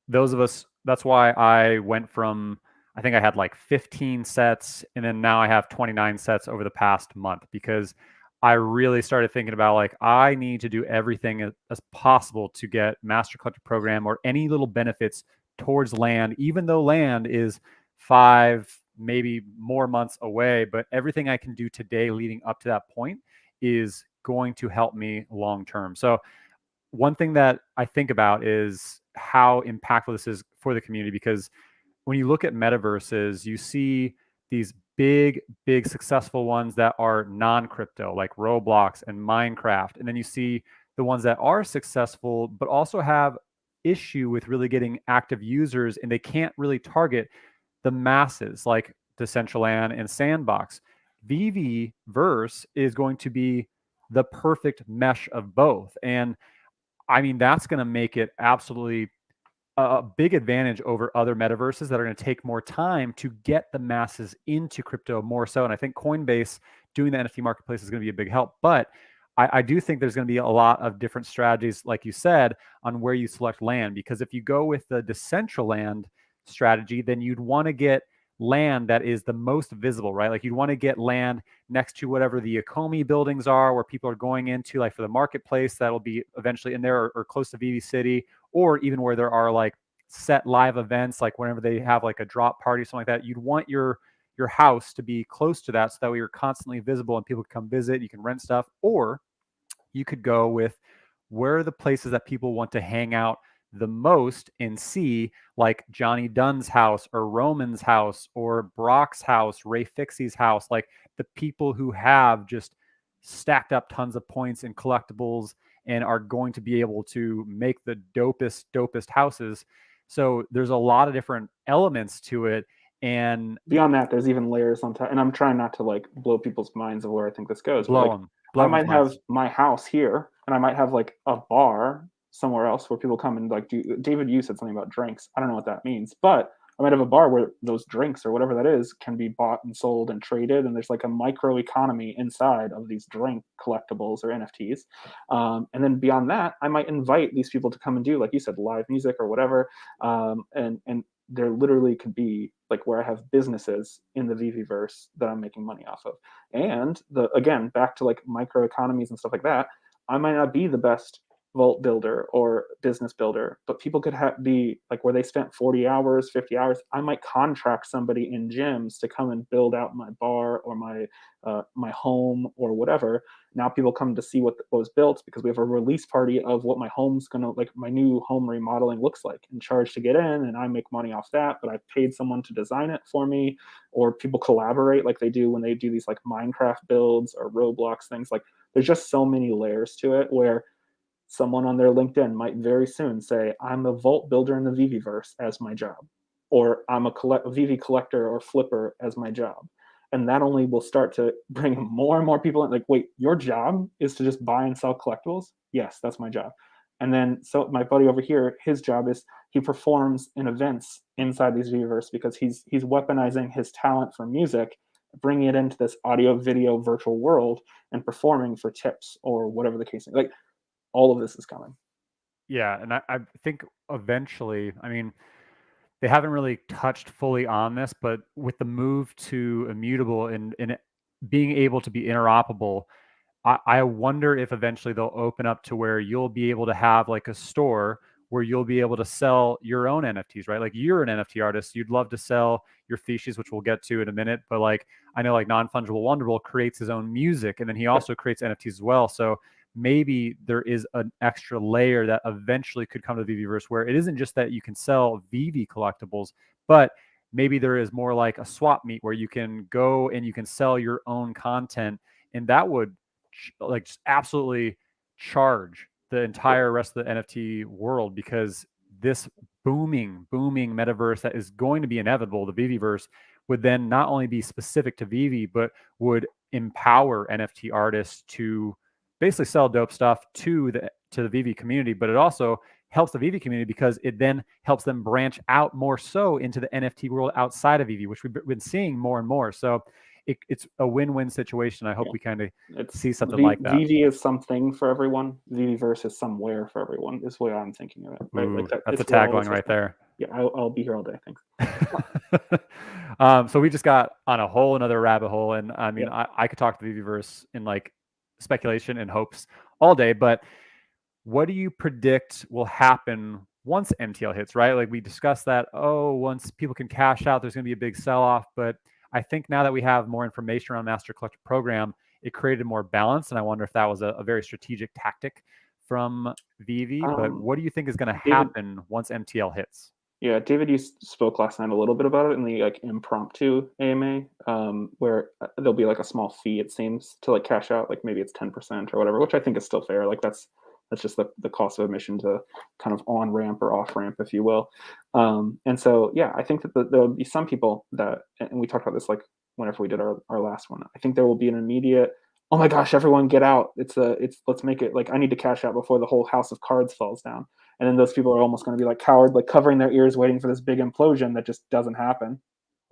those of us, that's why I went from, I think I had like 15 sets, and then now I have 29 sets over the past month because I really started thinking about like, I need to do everything as possible to get Master Collector Program or any little benefits towards land, even though land is 5, maybe more months away. But everything I can do today leading up to that point is going to help me long term. So one thing that I think about is how impactful this is for the community, because when you look at metaverses, you see these big, big successful ones that are non-crypto, like Roblox and Minecraft. And then you see the ones that are successful, but also have issue with really getting active users, and they can't really target the masses like Decentraland and Sandbox. VV Verse is going to be the perfect mesh of both. And I mean, that's going to make it absolutely a big advantage over other metaverses that are going to take more time to get the masses into crypto more so. And I think Coinbase doing the NFT marketplace is going to be a big help. But I do think there's going to be a lot of different strategies, like you said, on where you select land. Because if you go with the Decentraland strategy, then you'd want to get land that is the most visible, right? Like you'd want to get land next to whatever the Ecomi buildings are, where people are going into, like for the marketplace, that'll be eventually in there, or close to VV City, or even where there are like set live events, like whenever they have like a drop party, something like that. You'd want your house to be close to that, so that way you're constantly visible and people can come visit, you can rent stuff. Or you could go with where are the places that people want to hang out the most and see, like Johnny Dunn's house or Roman's house or Brock's house, Ray Fixie's house, like the people who have just stacked up tons of points and collectibles and are going to be able to make the dopest houses. So there's a lot of different elements to it. And Beyond that, there's even layers on top, and I'm trying not to like blow people's minds of where I think this goes, but like blow I them might have minds. my house here, and I might have like a bar somewhere else where people come and like do. David, you said something about drinks. I don't know what that means, but I might have a bar where those drinks or whatever that is can be bought and sold and traded, and there's like a micro economy inside of these drink collectibles or NFTs. And then beyond that, I might invite these people to come and do, like you said, live music or whatever, and there literally could be like where I have businesses in the VV-verse that I'm making money off of. And again, back to like micro economies and stuff like that, I might not be the best vault builder or business builder, but people could be like where they spent 40 hours, 50 hours. I might contract somebody in gyms to come and build out my bar or my home or whatever. Now people come to see what was built because we have a release party of what my home's gonna, like my new home remodeling looks like, and charge to get in, and I make money off that, but I paid someone to design it for me. Or people collaborate like they do when they do these like Minecraft builds or Roblox things. Like there's just so many layers to it where someone on their LinkedIn might very soon say, I'm a vault builder in the Viviverse as my job, or I'm a Vivi collector or flipper as my job. And that only will start to bring more and more people in. Like, wait, your job is to just buy and sell collectibles? Yes, that's my job. And then, so my buddy over here, his job is he performs in events inside these Viviverse because he's weaponizing his talent for music, bringing it into this audio, video, virtual world, and performing for tips or whatever the case is. Like, all of this is coming. Yeah, and I think eventually, I mean, they haven't really touched fully on this, but with the move to immutable and being able to be interoperable, I wonder if eventually they'll open up to where you'll be able to have like a store where you'll be able to sell your own NFTs, right? Like you're an NFT artist, you'd love to sell your feces, which we'll get to in a minute. But like I know like Non-Fungible Wonderful creates his own music and then he also creates NFTs as well. So maybe there is an extra layer that eventually could come to Viviverse where it isn't just that you can sell Vivi collectibles, but maybe there is more like a swap meet where you can go and you can sell your own content, and that would like just absolutely charge the entire rest of the NFT world, because this booming metaverse that is going to be inevitable, the Viviverse, would then not only be specific to Vivi, but would empower NFT artists to basically sell dope stuff to the Vivi community. But it also helps the Vivi community because it then helps them branch out more so into the NFT world outside of Vivi, which we've been seeing more and more. So it's a win-win situation. I hope we kind of see something like that. Vivi is something for everyone. Viviverse is somewhere for everyone. Is the way I'm thinking of it. Right? Ooh, like that's a tagline right there. Yeah, I'll be here all day. Thanks. So we just got on a whole another rabbit hole, and I mean, Yeah. I could talk to Viviverse in like speculation and hopes all day, but what do you predict will happen once MTL hits, right? Like we discussed that, once people can cash out, there's going to be a big sell-off. But I think now that we have more information around Master Collector Program, it created more balance. And I wonder if that was a very strategic tactic from Vivi. But what do you think is going to happen once MTL hits? Yeah, David, you spoke last night a little bit about it in the like impromptu AMA, where there'll be like a small fee, it seems, to like cash out, like maybe it's 10% or whatever, which I think is still fair. Like that's just the cost of admission to kind of on ramp or off ramp, if you will. And so yeah, I think that there will be some people that, and we talked about this like whenever we did our last one. I think there will be an immediate, oh my gosh, everyone get out! It's let's make it like I need to cash out before the whole house of cards falls down. And then those people are almost going to be like coward, like covering their ears, waiting for this big implosion that just doesn't happen.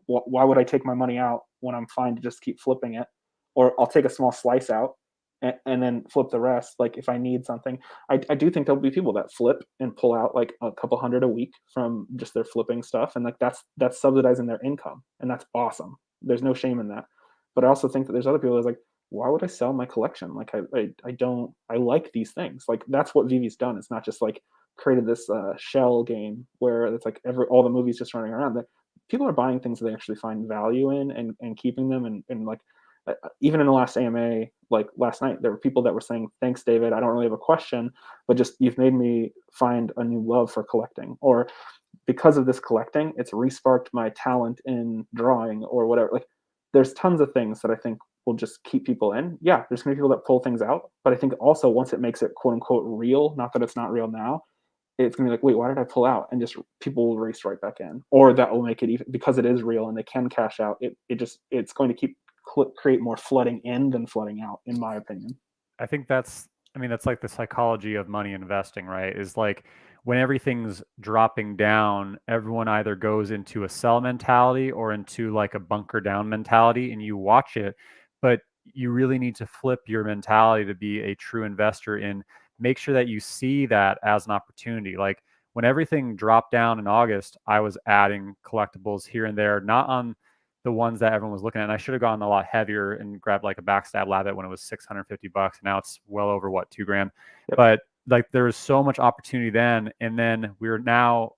Why would I take my money out when I'm fine to just keep flipping it? Or I'll take a small slice out and then flip the rest. Like if I need something, I do think there'll be people that flip and pull out like a couple hundred a week from just their flipping stuff, and like that's subsidizing their income, and that's awesome. There's no shame in that. But I also think that there's other people that's like, why would I sell my collection? Like I like these things. Like that's what Vivi's done. It's not just like created this shell game where it's like all the movies just running around. That people are buying things that they actually find value in and keeping them, and like even in the last AMA, like last night, there were people that were saying, thanks, David, I don't really have a question, but just you've made me find a new love for collecting, or because of this collecting, it's resparked my talent in drawing or whatever. Like there's tons of things that I think will just keep people in. Yeah, there's gonna be people that pull things out, but I think also once it makes it quote unquote real, not that it's not real now, it's gonna be like, wait, why did I pull out? And just people will race right back in, or that will make it even because it is real and they can cash out. It's going to keep create more flooding in than flooding out, in my opinion. I think that's like the psychology of money investing, right? Is like when everything's dropping down, everyone either goes into a sell mentality or into like a bunker down mentality, and you watch it. But you really need to flip your mentality to be a true investor and make sure that you see that as an opportunity. Like when everything dropped down in August, I was adding collectibles here and there, not on the ones that everyone was looking at. And I should have gone a lot heavier and grabbed like a backstab labbit when it was $650. Now it's well over what, $2,000. Yep. But like there was so much opportunity then, and then we're now,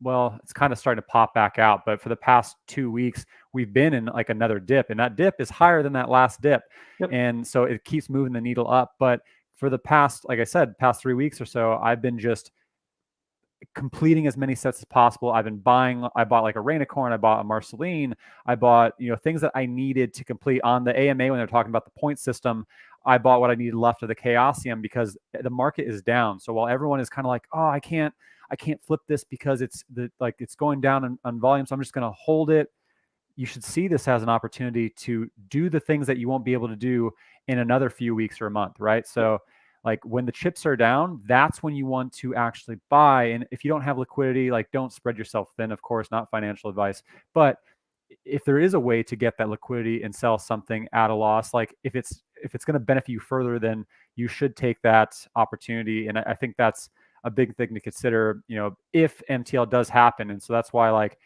well, it's kind of starting to pop back out. But for the past 2 weeks, we've been in like another dip, and that dip is higher than that last dip. Yep. And so it keeps moving the needle up. But for the past, like I said, past 3 weeks or so, I've been just completing as many sets as possible. I've been buying, I bought like a Rainicorn, I bought a Marceline, I bought, things that I needed to complete on the AMA when they're talking about the point system. I bought what I needed left of the Chaosium because the market is down. So while everyone is kind of like, oh, I can't flip this because it's going down on volume. So I'm just going to hold it. You should see this as an opportunity to do the things that you won't be able to do in another few weeks or a month, right? So like when the chips are down, that's when you want to actually buy. And if you don't have liquidity, like don't spread yourself thin, of course, not financial advice. But if there is a way to get that liquidity and sell something at a loss, like if it's going to benefit you further, then you should take that opportunity. And I think that's a big thing to consider, if MTL does happen. And so that's why like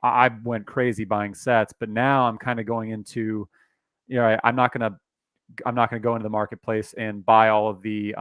I went crazy buying sets, but now I'm kind of going into, I'm not going to go into the marketplace and buy all of the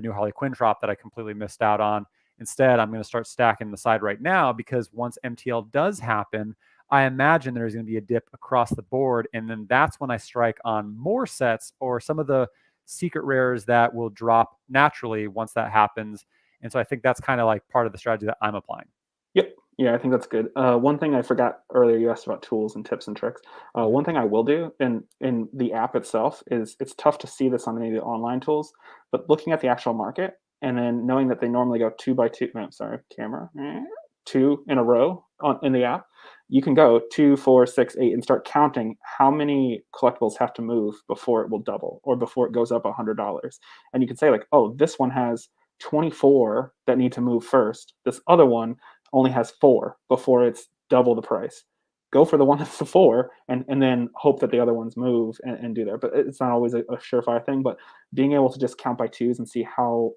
new Harley Quinn drop that I completely missed out on. Instead, I'm going to start stacking the side right now, because once MTL does happen, I imagine there's going to be a dip across the board, and then that's when I strike on more sets or some of the secret rares that will drop naturally once that happens. And so I think that's kind of like part of the strategy that I'm applying. Yep. Yeah, I think that's good. One thing I forgot earlier, you asked about tools and tips and tricks. One thing I will do in the app itself is it's tough to see this on any of the online tools, but looking at the actual market and then knowing that they normally go two by two, no, sorry, camera, two in a row in the app, you can go 2, 4, 6, 8 and start counting how many collectibles have to move before it will double or before it goes up $100. And you can say like, oh, this one has 24 that need to move first. This other one only has 4 before it's double the price. Go for the one that's the 4 and then hope that the other ones move and do there. But it's not always a surefire thing. But being able to just count by twos and see how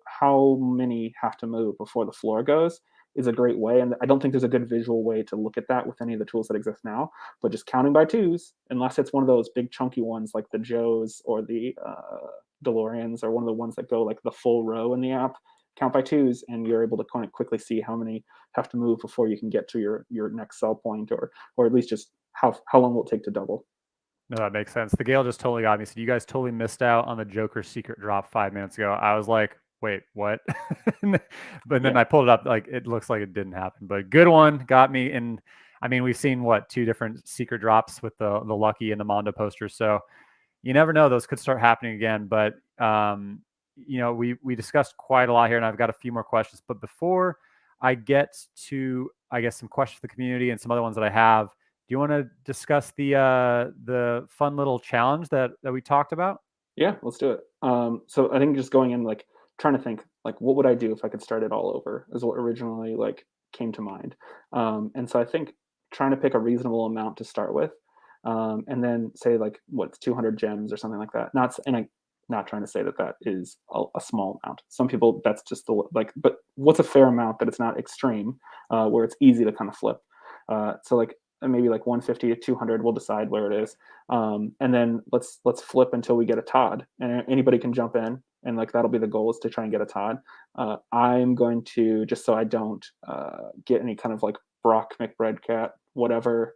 many have to move before the floor goes is a great way. And I don't think there's a good visual way to look at that with any of the tools that exist now. But just counting by twos, unless it's one of those big chunky ones like the Joes or the DeLoreans or one of the ones that go like the full row in the app, count by twos, and you're able to kind of quickly see how many have to move before you can get to your next sell point, or at least just how long will it take to double. No, that makes sense. The Gale just totally got me. So you guys totally missed out on the Joker secret drop 5 minutes ago. I was like, wait, what? But then Yeah. I pulled it up, like it looks like it didn't happen. But good one, got me. And I mean, we've seen what, 2 different secret drops with the Lucky and the Mondo posters. So you never know, those could start happening again. But we discussed quite a lot here, and I've got a few more questions. But before I get to, I guess, some questions for the community and some other ones that I have, do you want to discuss the fun little challenge that we talked about? Yeah, let's do it. So I think just going in, like trying to think like what would I do if I could start it all over is what originally like came to mind. And so I think trying to pick a reasonable amount to start with, and then say like what's 200 gems or something like that. I'm not trying to say that that is a small amount. Some people that's just the like, but what's a fair amount that it's not extreme, where it's easy to kind of flip. So like maybe like 150 to 200, we'll decide where it is, and then let's flip until we get a Todd, and anybody can jump in, and like that'll be the goal, is to try and get a Todd. I'm going to, just so I don't get any kind of like Brock McBreadcat whatever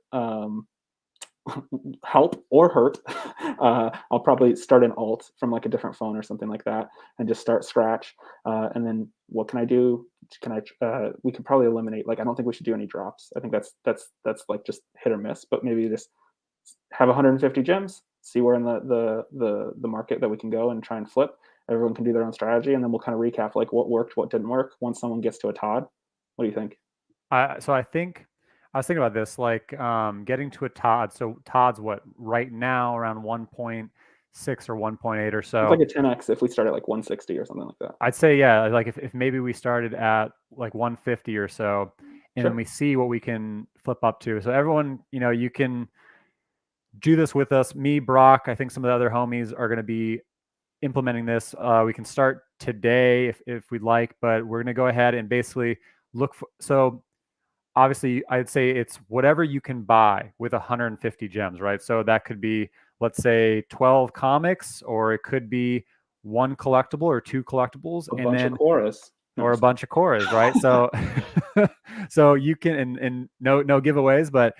help or hurt, I'll probably start an alt from like a different phone or something like that, and just start scratch. And then what can I do? We can probably eliminate, like I don't think we should do any drops. I think that's like just hit or miss. But maybe just have 150 gems, see where in the market that we can go and try and flip. Everyone can do their own strategy, and then we'll kind of recap like what worked, what didn't work once someone gets to a Todd. What do you think? So I think I was thinking about this, like getting to a Todd. So Todd's what right now around 1.6 or 1.8 or It's so. like a 10x if we start at like 160 or something like that. I'd say, yeah, like if maybe we started at like 150 or so, and then Sure. we see what we can flip up to. So everyone, you can do this with us. Me, Brock, I think some of the other homies are going to be implementing this. We can start today if we'd like, but we're going to go ahead and basically look for. So obviously, I'd say it's whatever you can buy with 150 gems, right? So that could be, let's say, 12 comics, or it could be one collectible or two collectibles, A and bunch of then chorus. No, or a bunch of coras, right? So so you can, and no giveaways, but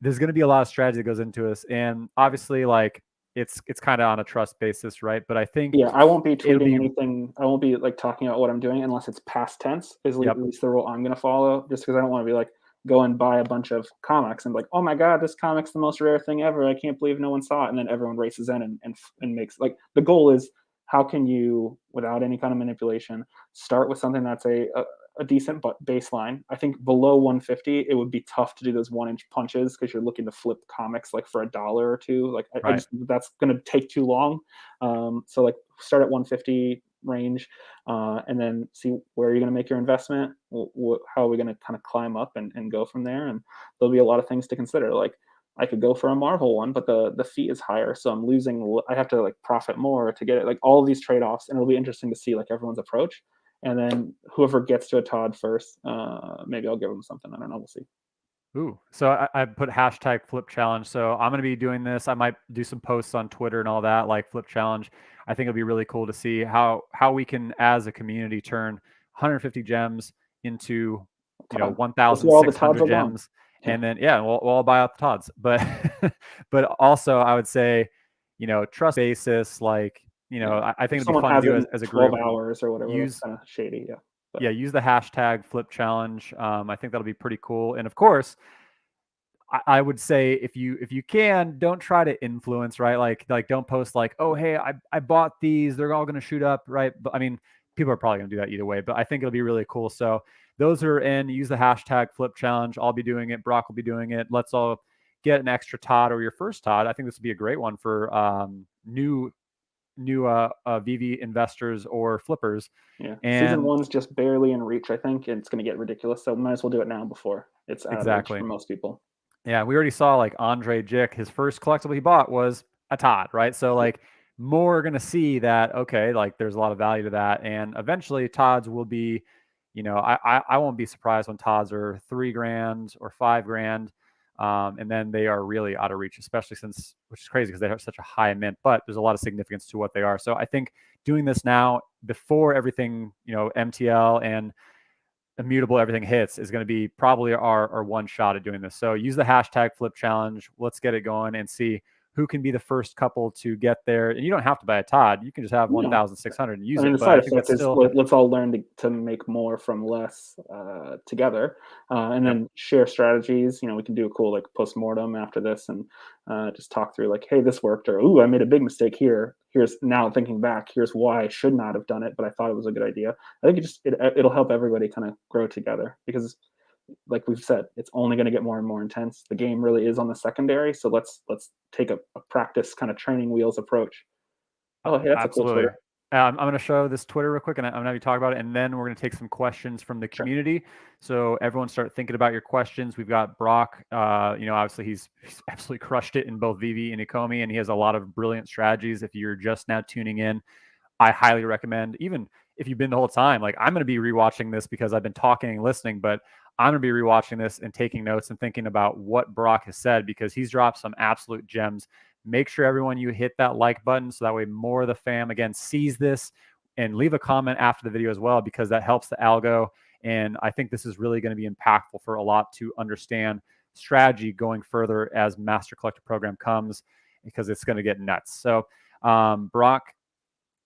there's going to be a lot of strategy that goes into this, and obviously like it's kind of on a trust basis, right? But I think yeah, I won't be it'll tweeting be, anything. I won't be like talking about what I'm doing unless it's past tense. Is at yep, least the rule I'm going to follow. Just because I don't want to be like go and buy a bunch of comics and be like, oh my god, this comic's the most rare thing ever. I can't believe no one saw it, and then everyone races in and makes like the goal is how can you without any kind of manipulation start with something that's a decent baseline. I think below 150, it would be tough to do those 1 inch punches because you're looking to flip comics like for $1 or two. Like I right. just that's going to take too long. So like start at 150 range, and then see where you're going to make your investment. How are we going to kind of climb up and go from there? And there'll be a lot of things to consider. Like I could go for a Marvel one, but the fee is higher, so I'm losing. I have to like profit more to get it. Like all of these trade offs, and it'll be interesting to see like everyone's approach. And then whoever gets to a Todd first, maybe I'll give them something. I don't know. We'll see. Ooh, so I put hashtag flip challenge. So I'm going to be doing this. I might do some posts on Twitter and all that, like flip challenge. I think it'll be really cool to see how we can, as a community, turn 150 gems into, Todd. Let's do all the Todds 1,600 I want. gems, Yeah. and then yeah, we'll all buy out the Todds. But but also I would say, trust basis, like Yeah. I think If it'd be someone fun to has it do in as a 12 group. hours or whatever, that's Use kind of shady. Yeah. But Yeah, use the hashtag flip challenge. I think that'll be pretty cool. And of course, I would say if you can, don't try to influence, right? Like don't post like, oh hey, I bought these, they're all gonna shoot up, right? But I mean, people are probably gonna do that either way. But I think it'll be really cool. So those are in, use the hashtag flip challenge. I'll be doing it, Brock will be doing it. Let's all get an extra Todd or your first Todd. I think this would be a great one for new VV investors or flippers. yeah, season And one's just barely in reach, I think, and it's going to get ridiculous. So might as well do it now before it's out of reach exactly. for most people. Yeah, we already saw like Andre Jick, his first collectible he bought was a Todd, right? So Yeah. like more are gonna see that, okay, like there's a lot of value to that. And eventually Todds will be, I won't be surprised when Todds are 3 grand or 5 grand. And then they are really out of reach, especially since, which is crazy because they have such a high mint, but there's a lot of significance to what they are. So I think doing this now before everything, MTL and immutable everything hits is going to be probably our one shot at doing this. So use the hashtag flip challenge. Let's get it going and see who can be the first couple to get there. And you don't have to buy a Todd. You can just have No, 1,600 and I use mean, it. the But I side think effect that's is still, let's all learn to make more from less together, and yep. then share strategies. We can do a cool like post-mortem after this and just talk through like, hey, this worked, or ooh, I made a big mistake here. Here's now thinking back. Here's why I should not have done it, but I thought it was a good idea. I think it'll help everybody kind of grow together because, like we've said, it's only going to get more and more intense. The game really is on the secondary, so let's take a practice kind of training wheels approach. Oh, hey, that's a cool Absolutely. Twitter. I'm going to show this Twitter real quick, and I'm going to have you talk about it, and then we're going to take some questions from the Sure. community. So everyone start thinking about your questions. We've got Brock. Obviously he's absolutely crushed it in both VV and Ecomi, and he has a lot of brilliant strategies. If you're just now tuning in, I highly recommend, even if you've been the whole time, like I'm going to be rewatching this because I've been talking and listening, but I'm going to be rewatching this and taking notes and thinking about what Brock has said because he's dropped some absolute gems. Make sure everyone you hit that like button so that way more of the fam again sees this, and leave a comment after the video as well because that helps the algo. And I think this is really going to be impactful for a lot to understand strategy going further as Master Collector Program comes because it's going to get nuts. So Brock,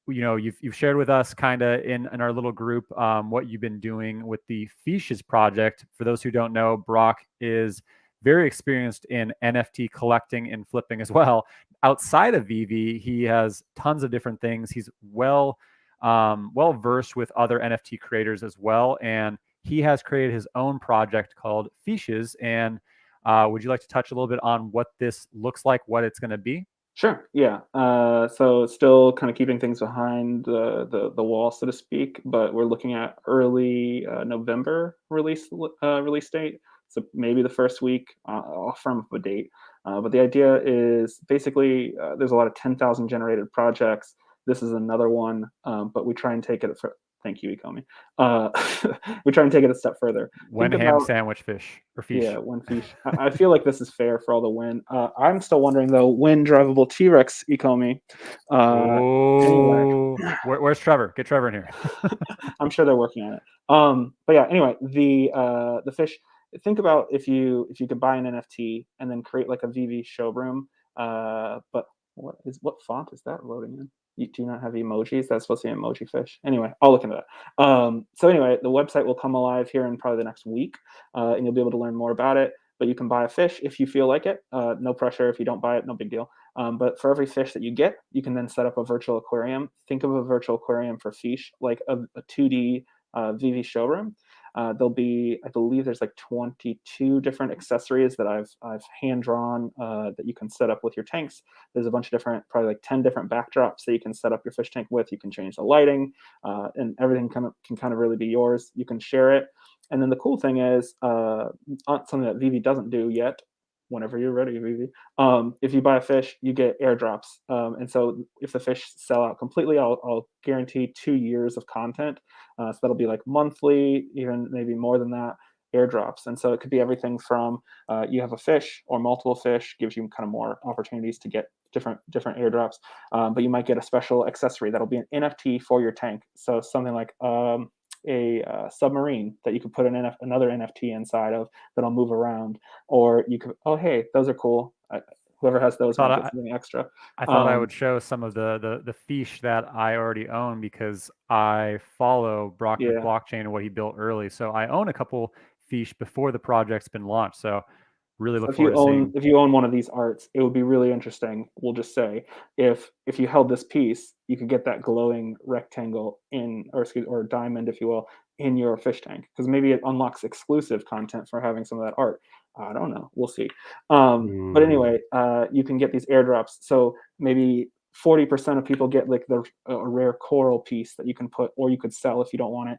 you've shared with us kind of in our little group what you've been doing with the Fishes project. For those who don't know, Brock is very experienced in NFT collecting and flipping as well. Outside of VV, he has tons of different things. He's well versed with other NFT creators as well, and he has created his own project called Fishes. And would you like to touch a little bit on what this looks like, what it's going to be? Sure. Yeah. So still kind of keeping things behind the wall, so to speak, but we're looking at early November release date. So maybe the first week. I'll firm up a date. But the idea is basically there's a lot of 10,000 generated projects. This is another one, but we try and take it Thank you, Ecomi. We try and take it a step further. When Think ham about sandwich fish or fish. yeah, when fish. I feel like this is fair for all the win. I'm still wondering though, when drivable T-Rex Ecomi. Anyway, Oh, where's Trevor? Get Trevor in here. I'm sure they're working on it. But yeah, anyway, the fish. Think about if you could buy an NFT and then create like a VV showroom. But what font is that loading in? You do not have emojis. That's supposed to be emoji fish. Anyway, I'll look into that. So anyway, the website will come alive here in probably the next week, and you'll be able to learn more about it. But you can buy a fish if you feel like it. No pressure. If you don't buy it, no big deal. But for every fish that you get, you can then set up a virtual aquarium. Think of a virtual aquarium for fish, like a 2D VV showroom. There'll be, I believe, there's like 22 different accessories that I've hand drawn that you can set up with your tanks. There's a bunch of different, probably like 10 different backdrops that you can set up your fish tank with. You can change the lighting, and everything can kind of really be yours. You can share it. And then the cool thing is, something that Vivi doesn't do yet. Whenever you're ready, Vivi. If you buy a fish, you get airdrops. And so if the fish sell out completely, I'll guarantee 2 years of content. So that'll be like monthly, even maybe more than that, airdrops. And so it could be everything from you have a fish or multiple fish, gives you kind of more opportunities to get different airdrops. But you might get a special accessory that'll be an NFT for your tank. So something like a submarine that you could put another NFT inside of that'll move around, or you could, oh hey, those are cool. Whoever has those might get something extra. I thought I would show some of the fish that I already own because I follow Brock Yeah. McBlockchain and what he built early. So I own a couple fish before the project's been launched. So really look forward to seeing. If you own one of these arts, it would be really interesting. We'll just say if you held this piece, you could get that glowing rectangle or diamond, if you will, in your fish tank, because maybe it unlocks exclusive content for having some of that art. I don't know. We'll see. But anyway, you can get these airdrops. So maybe 40% of people get like a rare coral piece that you can put, or you could sell if you don't want it.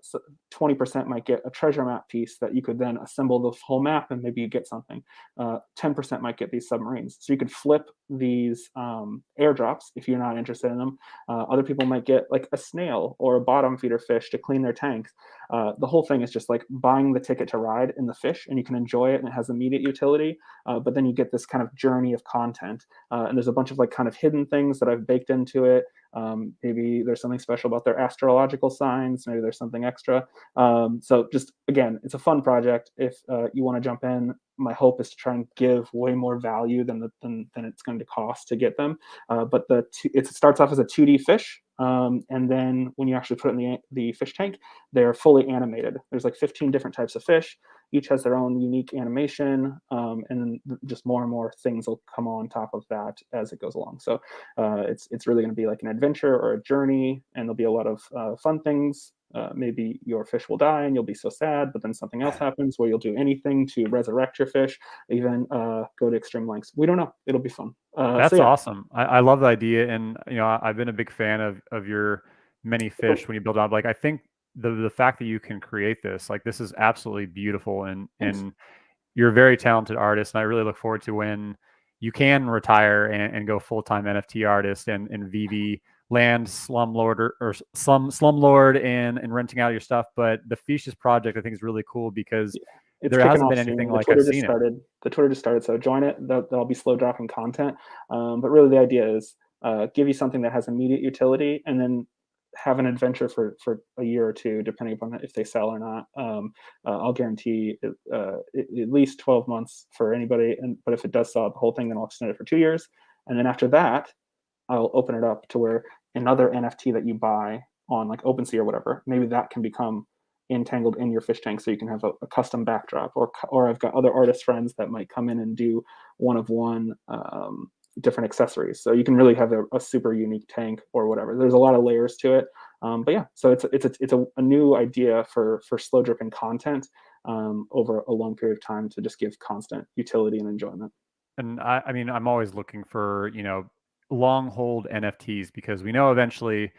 So 20% might get a treasure map piece that you could then assemble the whole map and maybe you get something. 10% might get these submarines. So you could flip these airdrops if you're not interested in them. Other people might get like a snail or a bottom feeder fish to clean their tanks. The whole thing is just like buying the ticket to ride in the fish, and you can enjoy it and it has immediate utility. But then you get this kind of journey of content. And there's a bunch of like kind of hidden things that I've baked into it. Maybe there's something special about their astrological signs. Maybe there's something extra. So just again, it's a fun project. If you want to jump in, my hope is to try and give way more value than it's going to cost to get them. But it starts off as a 2D fish. And then when you actually put it in the fish tank, they're fully animated. There's like 15 different types of fish. Each has their own unique animation, and then just more and more things will come on top of that as it goes along. So it's really going to be like an adventure or a journey, and there'll be a lot of fun things. Maybe your fish will die and you'll be so sad, but then something else happens where you'll do anything to resurrect your fish, even go to extreme lengths. We don't know. It'll be fun. That's awesome. I love the idea, and I've been a big fan of your many fish when you build up. Like I think the fact that you can create this, like this is absolutely beautiful, and you're a very talented artist, and I really look forward to when you can retire and go full-time NFT artist and VV land slumlord or slumlord and renting out your stuff. But the Fishes project I think is really cool because there hasn't been anything like I've seen it. The Twitter just started, so join it. That'll be slow dropping content. But really the idea is give you something that has immediate utility, and then have an adventure for a year or two, depending upon if they sell or not. I'll guarantee at least 12 months for anybody. But if it does sell the whole thing, then I'll extend it for 2 years. And then after that, I'll open it up to where another NFT that you buy on like OpenSea or whatever, maybe that can become entangled in your fish tank, so you can have a custom backdrop. Or I've got other artist friends that might come in and do one of one different accessories, so you can really have a super unique tank or whatever. There's a lot of layers to it. But yeah, so it's a new idea for slow dripping content over a long period of time to just give constant utility and enjoyment. And I mean, I'm always looking for, long hold NFTs because we know eventually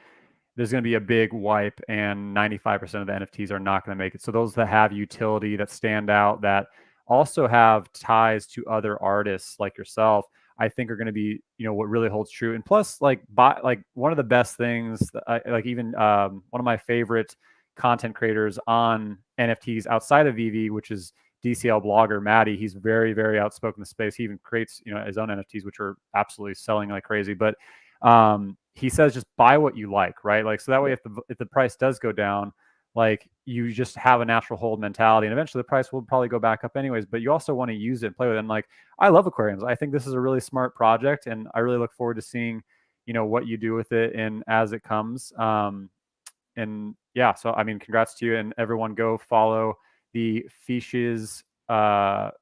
there's going to be a big wipe and 95% of the NFTs are not going to make it. So those that have utility, that stand out, that also have ties to other artists like yourself, I think are going to be, what really holds true. And plus, like, one of the best things that like, even one of my favorite content creators on NFTs outside of Veve, which is DCL blogger Maddie. He's very, very outspoken in the space. He even creates, his own NFTs, which are absolutely selling like crazy. But he says just buy what you like, right? Like, so that way, if the price does go down, like, you just have a natural hold mentality, and eventually the price will probably go back up anyways. But you also want to use it and play with it. And like, I love aquariums. I think this is a really smart project, and I really look forward to seeing, what you do with it and as it comes. And yeah, so I mean, congrats to you, and everyone go follow the Fishes on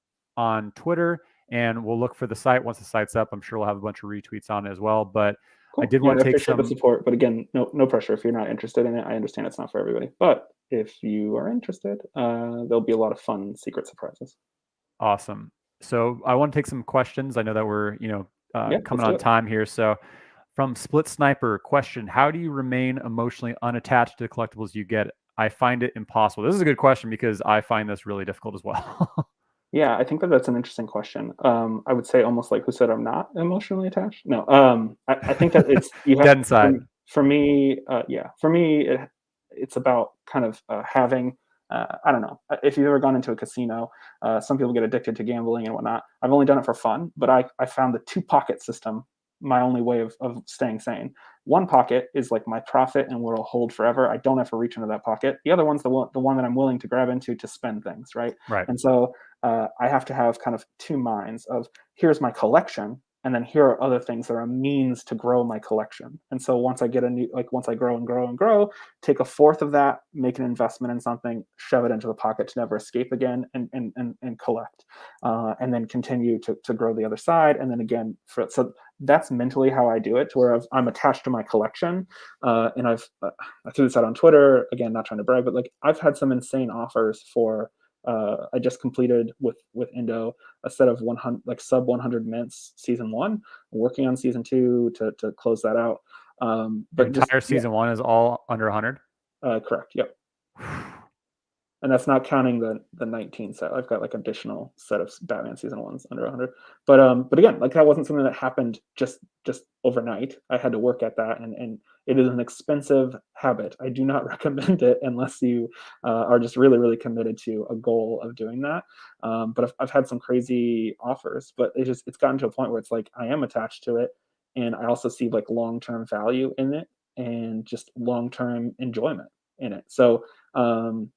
Twitter, and we'll look for the site. Once the site's up, I'm sure we'll have a bunch of retweets on it as well. But I Cool. did Yeah, want I to take appreciate the some. support, but again, no pressure. If you're not interested in it, I understand it's not for everybody. But if you are interested, there'll be a lot of fun secret surprises. Awesome. So I want to take some questions. I know that we're, Yeah, let's coming do on it. time here. So from Split Sniper, question: how do you remain emotionally unattached to the collectibles you get? I find it impossible. This is a good question because I find this really difficult as well. Yeah, I think that that's an interesting question. I would say almost like who said I'm not emotionally attached? No, I think that it's you have Dead inside. for me, yeah, for me, it's about kind of having. I don't know if you've ever gone into a casino. Some people get addicted to gambling and whatnot. I've only done it for fun, but I found the two pocket system my only way of staying sane. One pocket is like my profit and will hold forever. I don't have to reach into that pocket. The other one's the one that I'm willing to grab into to spend things, right? Right. And so I have to have kind of two minds of here's my collection, and then here are other things that are a means to grow my collection. And so once I get once I grow and grow and grow, take a fourth of that, make an investment in something, shove it into the pocket to never escape again, and collect, and then continue to grow the other side, and then again. So that's mentally how I do it, to where I'm attached to my collection, and I threw this out on Twitter again, not trying to brag, but like I've had some insane offers for. I just completed with Indo a set of 100 like sub 100 mints season one. I'm working on season two to close that out. Your But just entire yeah, season one is all under 100. correct. Yep. And that's not counting the 19 set. I've got like additional set of Batman season ones under 100. But again, like that wasn't something that happened just overnight. I had to work at that, and it is an expensive habit. I do not recommend it unless you are just really really committed to a goal of doing that. But I've had some crazy offers, but it's gotten to a point where it's like I am attached to it, and I also see like long term value in it and just long term enjoyment in it. So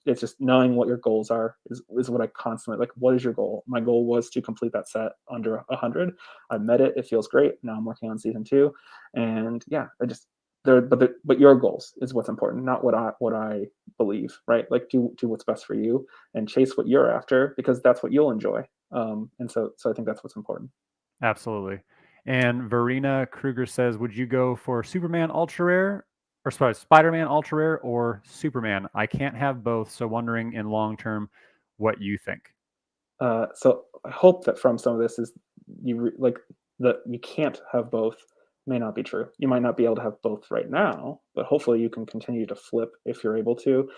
it's just knowing what your goals are is what I constantly like. What is your goal? My goal was to complete that set under 100. I met it. It feels great. Now I'm working on season two, and yeah, I just there. But your goals is what's important, not what I believe. Right? Like do what's best for you and chase what you're after, because that's what you'll enjoy. And so I think that's what's important. Absolutely. And Verena Kruger says, would you go for Superman Ultra Rare, or sorry, Spider-Man Ultra Rare, or Superman? I can't have both, so wondering in long term what you think. So I hope that from some of this is like that you can't have both may not be true. You might not be able to have both right now, but hopefully you can continue to flip if you're able to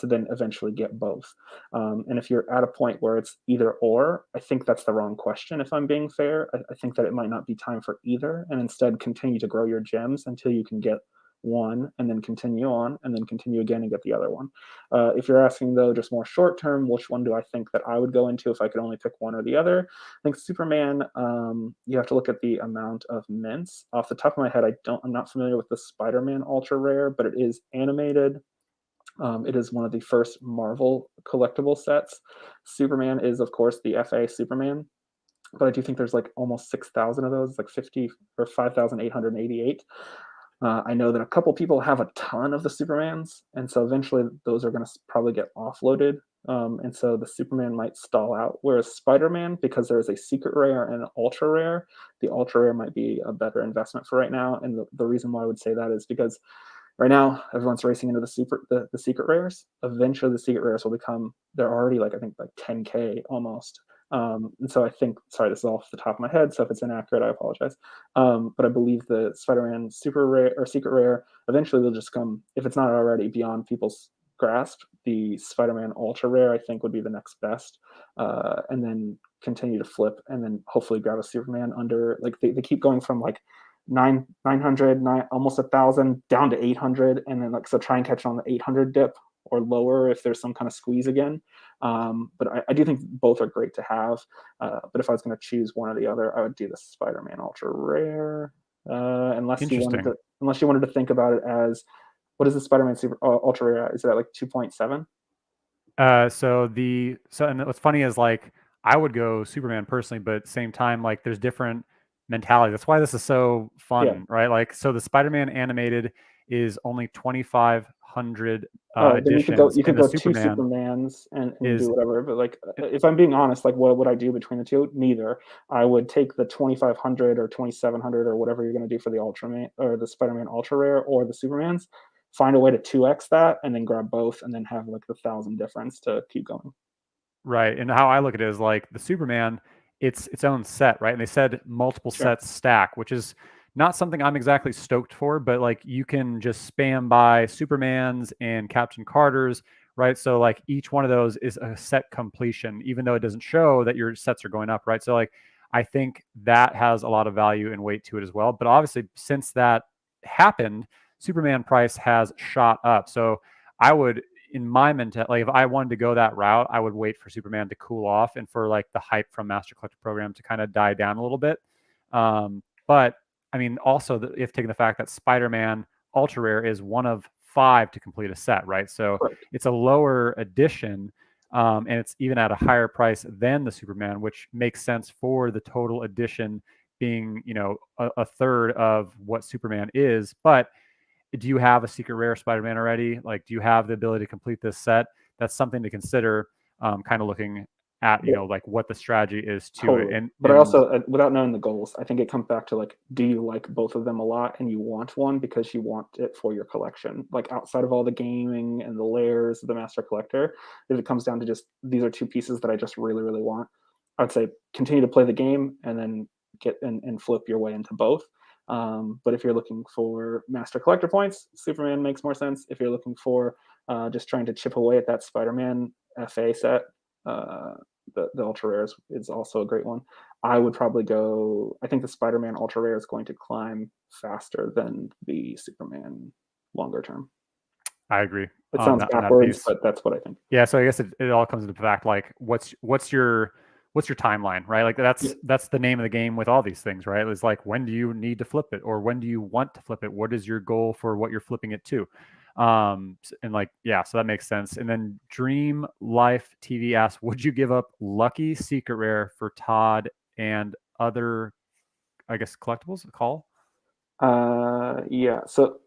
then eventually get both. And if you're at a point where it's either or, I think that's the wrong question. If I'm being fair, I think that it might not be time for either, and instead continue to grow your gems until you can get one, and then continue on, and then continue again and get the other one. If you're asking though, just more short term, which one do I think that I would go into if I could only pick one or the other? I think Superman. You have to look at the amount of mints. Off the top of my head, I'm not familiar with the Spider-Man Ultra Rare, but it is animated. It is one of the first Marvel collectible sets. Superman is, of course, the FA Superman, but I do think there's like almost 6,000 of those, like 50 or 5,888. I know that a couple people have a ton of the Supermans, and so eventually those are going to probably get offloaded. And so the Superman might stall out. Whereas Spider-Man, because there is a secret rare and an ultra rare, the ultra rare might be a better investment for right now. And the reason why I would say that is because right now everyone's racing into the secret rares. Eventually the secret rares will become, they're already like I think like 10K almost. And so I think, sorry, this is off the top of my head, so if it's inaccurate, I apologize. But I believe the Spider-Man super rare or secret rare eventually will just come, if it's not already beyond people's grasp. The Spider-Man ultra rare I think would be the next best, and then continue to flip and then hopefully grab a Superman under, like they keep going from like 900, almost 1,000 down to 800, and then like so try and catch on the 800 dip or lower if there's some kind of squeeze again. But I do think both are great to have. But if I was going to choose one or the other, I would do the Spider-Man Ultra Rare. Unless you wanted to think about it as, what is the Spider-Man Super Ultra Rare? Is it at like 2.7? And what's funny is like I would go Superman personally, but at the same time, like there's different mentality. That's why this is so fun, right? Like, so the Spider-Man animated is only 2,500 Then editions, you could and the go two Superman Supermans and is do whatever. But like, if I'm being honest, like what would I do between the two? Neither. I would take the 2,500 or 2,700 or whatever you're going to do for the Ultraman or the Spider-Man Ultra Rare or the Supermans. Find a way to 2x that, and then grab both, and then have like the 1,000 difference to keep going. right. And how I look at it is like the Superman, it's its own set, right? And they said multiple Sure. sets stack, which is not something I'm exactly stoked for, but like you can just spam by Supermans and Captain Carters, right? So like each one of those is a set completion, even though it doesn't show that your sets are going up, right? So like I think that has a lot of value and weight to it as well. But obviously, since that happened, Superman price has shot up. So I would, in my mentality, like if I wanted to go that route, I would wait for Superman to cool off and for like the hype from Master Collector Program to kind of die down a little bit. But I mean, also if taking the fact that Spider-Man Ultra Rare is one of 5 to complete a set, right? So Correct. it's a lower edition, and it's even at a higher price than the Superman, which makes sense for the total edition being, you know, a third of what Superman is. But do you have a secret rare Spider-Man already? Like, do you have the ability to complete this set? That's something to consider. Kind of looking at, you know, like what the strategy is to it. Totally. But I also, without knowing the goals, I think it comes back to like, do you like both of them a lot and you want one because you want it for your collection? Like outside of all the gaming and the layers of the Master Collector, if it comes down to just these are two pieces that I just really, really want, I would say continue to play the game and then get and flip your way into both. But if you're looking for Master Collector points, Superman makes more sense. If you're looking for just trying to chip away at that Spider-Man FA set, the Ultra Rare is also a great one. I would probably go, I think the Spider-Man Ultra Rare is going to climb faster than the Superman longer term. I agree. It sounds backwards, but that's what I think. Yeah, so I guess it all comes into the fact like what's your timeline, right? Like that's the name of the game with all these things, right? It's like, when do you need to flip it, or when do you want to flip it? What is your goal for what you're flipping it to? And like, yeah, so that makes sense. And then Dream Life TV asks, would you give up Lucky Secret Rare for Todd and other, I guess, collectibles? Call. Yeah. So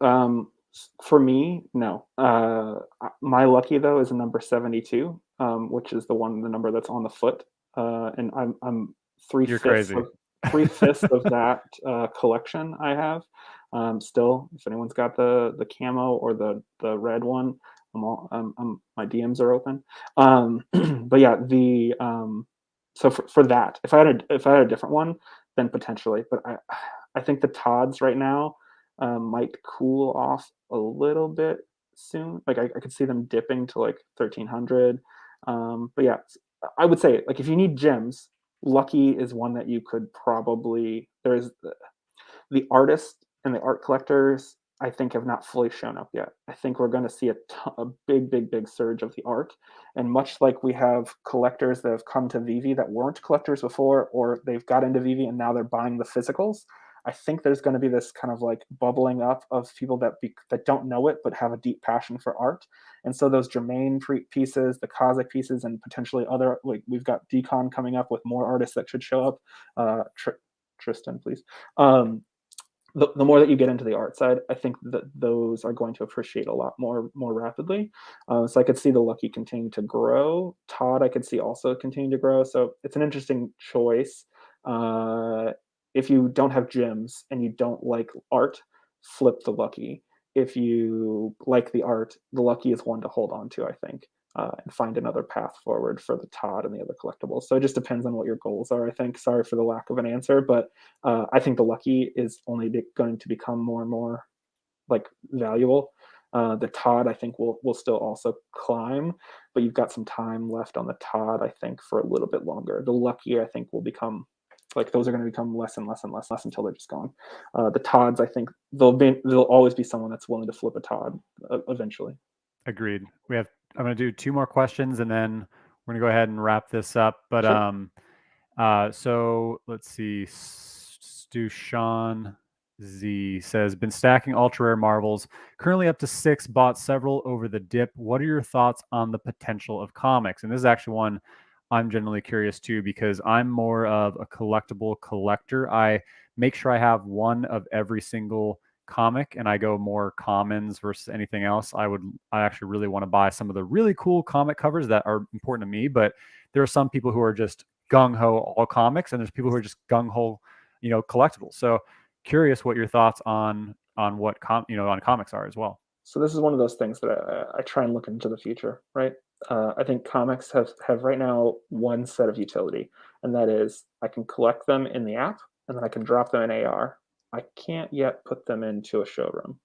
for me, no. My lucky though is a number 72, which is the number that's on the foot. And I'm You're crazy. 3/5 of that collection I have. Still, if anyone's got the camo or the red one, my DMs are open. But yeah, so for that, if I had a different one, then potentially. But I think the Todds right now might cool off a little bit soon. Like I could see them dipping to like 1,300. But yeah, I would say like if you need gems, Lucky is one that you could probably. There's the artists and the art collectors, I think, have not fully shown up yet. I think we're going to see a big surge of the art. And much like we have collectors that have come to Vivi that weren't collectors before, or they've got into Vivi and now they're buying the physicals, I think there's going to be this kind of like bubbling up of people that don't know it but have a deep passion for art. And so those Jermaine pieces, the Kazakh pieces, and potentially other, like we've got Decon coming up with more artists that should show up. Tristan, please. The more that you get into the art side, I think that those are going to appreciate a lot more rapidly. So I could see the Lucky continue to grow. Todd, I could see also continue to grow. So it's an interesting choice. If you don't have gyms and you don't like art, flip the Lucky. If you like the art, the Lucky is one to hold on to, I think. And find another path forward for the Todd and the other collectibles. So it just depends on what your goals are, I think. Sorry for the lack of an answer, but I think the Lucky is only going to become more and more like valuable The Todd, I think, will still also climb, but you've got some time left on the Todd, I think, for a little bit longer. The Lucky, I think, will become like those are going to become less and less and less until they're just gone. The Todds, I think, there'll always be someone that's willing to flip a Todd eventually. Agreed. I'm going to do two more questions and then we're going to go ahead and wrap this up. But Sure. so let's see. Stu Sean Z says, been stacking ultra rare marvels, currently up to 6, bought several over the dip. What are your thoughts on the potential of comics? And this is actually one I'm generally curious too, because I'm more of a collectible collector. I make sure I have one of every single comic, and I go more commons versus anything else. I actually really want to buy some of the really cool comic covers that are important to me, but there are some people who are just gung-ho all comics, and there's people who are just gung-ho, collectibles. So curious what your thoughts on what on comics are as well. So this is one of those things that I try and look into the future, right? I think comics have right now one set of utility, and that is I can collect them in the app, and then I can drop them in AR. I can't yet put them into a showroom.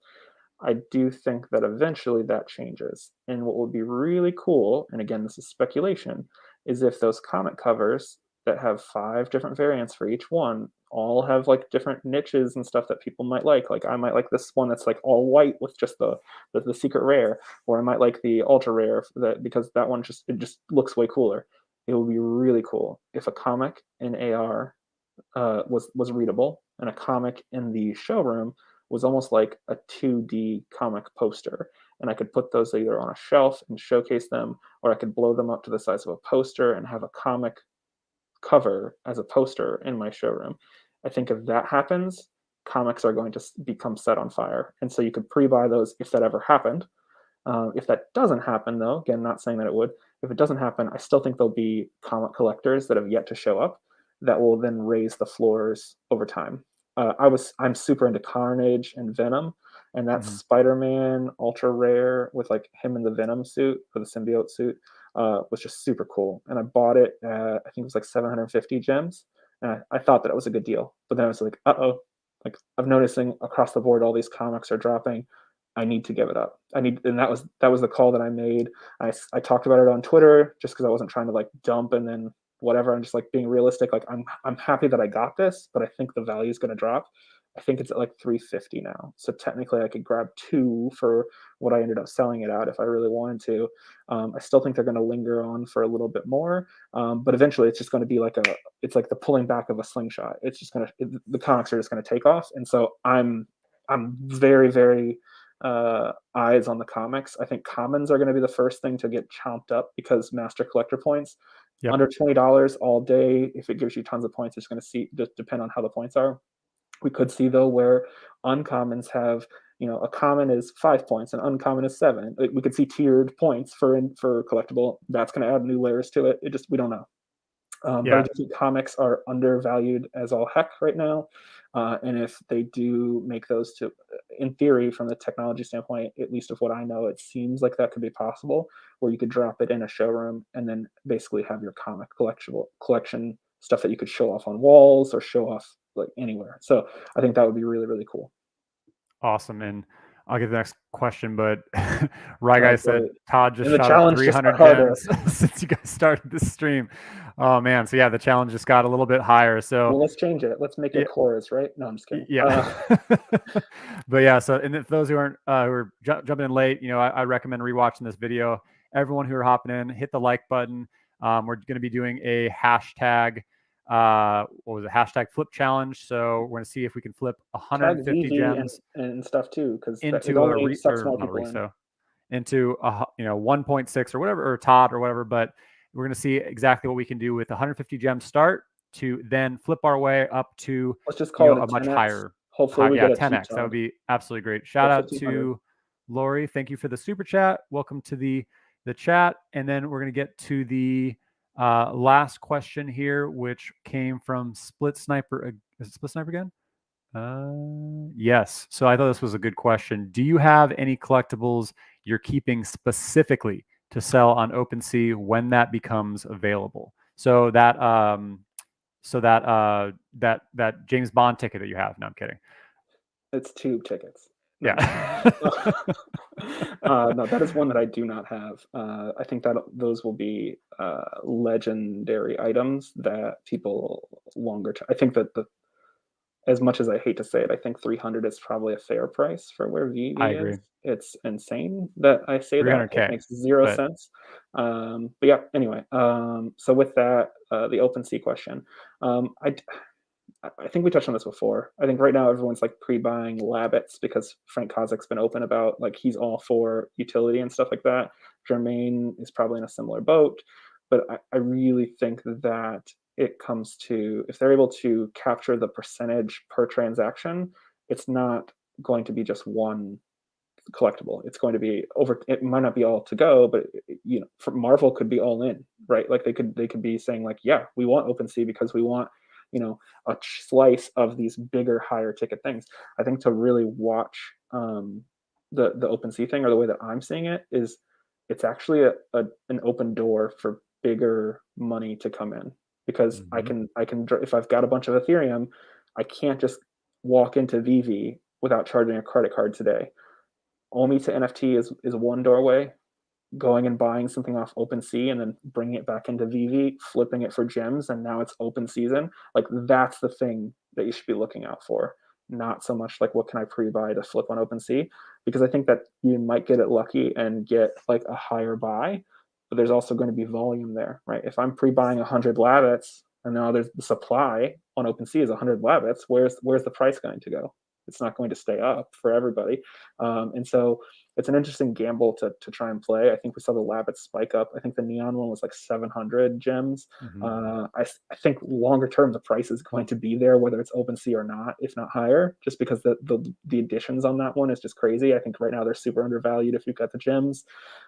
I do think that eventually that changes. And what would be really cool, and again, this is speculation, is if those comic covers that have 5 different variants for each one all have like different niches and stuff that people might like. Like I might like this one that's like all white with just the secret rare, or I might like the ultra rare that because that one just looks way cooler. It would be really cool if a comic in AR was readable, and a comic in the showroom was almost like a 2D comic poster. And I could put those either on a shelf and showcase them, or I could blow them up to the size of a poster and have a comic cover as a poster in my showroom. I think if that happens, comics are going to become set on fire. And so you could pre buy those if that ever happened. If that doesn't happen, though, again, not saying that it would, if it doesn't happen, I still think there'll be comic collectors that have yet to show up that will then raise the floors over time. I'm super into Carnage and Venom, and that Mm-hmm. Spider-Man ultra rare with like him in the Venom suit or the symbiote suit was just super cool. And I bought it. I think it was like 750 gems, and I thought that it was a good deal. But then I was like, like I'm noticing across the board all these comics are dropping. I need to give it up. And that was the call that I made. I talked about it on Twitter just because I wasn't trying to like dump and then whatever. I'm just like being realistic. Like I'm happy that I got this, but I think the value is going to drop. I think it's at like 350 now. So technically, I could grab 2 for what I ended up selling it at if I really wanted to. I still think they're going to linger on for a little bit more, but eventually, it's just going to be like it's like the pulling back of a slingshot. It's just the comics are just going to take off, and so I'm very very eyes on the comics. I think commons are going to be the first thing to get chomped up because master collector points Yep. under $20 all day. If it gives you tons of points, it's going to just depend on how the points are. We could see though where uncommons have a common is 5 points and uncommon is 7. We could see tiered points for collectible. That's going to add new layers to it. We don't know. But I do think comics are undervalued as all heck right now. And if they do make those to, in theory, from the technology standpoint, at least of what I know, it seems like that could be possible, where you could drop it in a showroom and then basically have your comic collection stuff that you could show off on walls or show off like anywhere. So I think that would be really, really cool. Awesome. And I'll get the next question, but Rye Guy said Great. Todd just And the shot up challenge just got 300 harder. gems since you guys started this stream. Oh man, so yeah, the challenge just got a little bit higher. So Well, let's change it. Let's make it chorus, right? No, I'm just kidding. yeah. But yeah, so and if those who aren't who are jumping in late, I recommend rewatching this video. Everyone who are hopping in, hit the like button. We're going to be doing a hashtag what was it, hashtag flip challenge. So we're going to see if we can flip Tag 150 VV gems and stuff too, because it into only sucks more not a people in. reso, into a 1.6 or whatever, or Todd or whatever. But we're going to see exactly what we can do with 150 gems start to then flip our way up to Let's just call it a much 10x. higher. Hopefully we get a 10x. That would be absolutely great. Shout out to Lori. Thank you for the super chat. Welcome to the chat. And then we're going to get to the last question here, which came from Split Sniper. Is it Split Sniper again? Yes. So I thought this was a good question. Do you have any collectibles you're keeping specifically to sell on OpenSea when that becomes available? So that that James Bond ticket that you have. No, I'm kidding. It's tube tickets. Nice. Yeah. No, that is one that I do not have. I think that those will be legendary items that people longer term. I think that as much as I hate to say it, I think 300 is probably a fair price for where I VV agree. is. It's insane that I say that. It 300K, makes zero but sense. But yeah, anyway. So with that, the OpenSea question, um, I I think we touched on this before. I think right now everyone's like pre-buying Labbits because Frank Kozak's been open about like he's all for utility and stuff like that. Jermaine is probably in a similar boat, but I really think that it comes to if they're able to capture the percentage per transaction, it's not going to be just one collectible. It's going to be over. It might not be all to go, but you know, for Marvel could be all in, right? Like they could be saying like, yeah, we want OpenSea because we want you know a slice of these bigger, higher ticket things. I think to really watch the OpenSea thing, or the way that I'm seeing it, is it's actually an open door for bigger money to come in because mhm. I can if I've got a bunch of Ethereum, I can't just walk into VV without charging a credit card today. OMI to NFT is one doorway. Going and buying something off OpenSea and then bringing it back into VV, flipping it for gems, and now it's open season. Like that's the thing that you should be looking out for. Not so much like what can I pre-buy to flip on OpenSea, because I think that you might get it lucky and get like a higher buy, but there's also going to be volume there, right? If I'm pre-buying 100 Labbits and now there's the supply on OpenSea is 100 Labbits, where's the price going to go? It's not going to stay up for everybody, and so it's an interesting gamble to try and play. I think we saw the Labbit spike up. I think the Neon one was like 700 gems. Mhm. I think longer term the price is going to be there, whether it's OpenSea or not, if not higher, just because the additions on that one is just crazy. I think right now they're super undervalued if you've got the gems.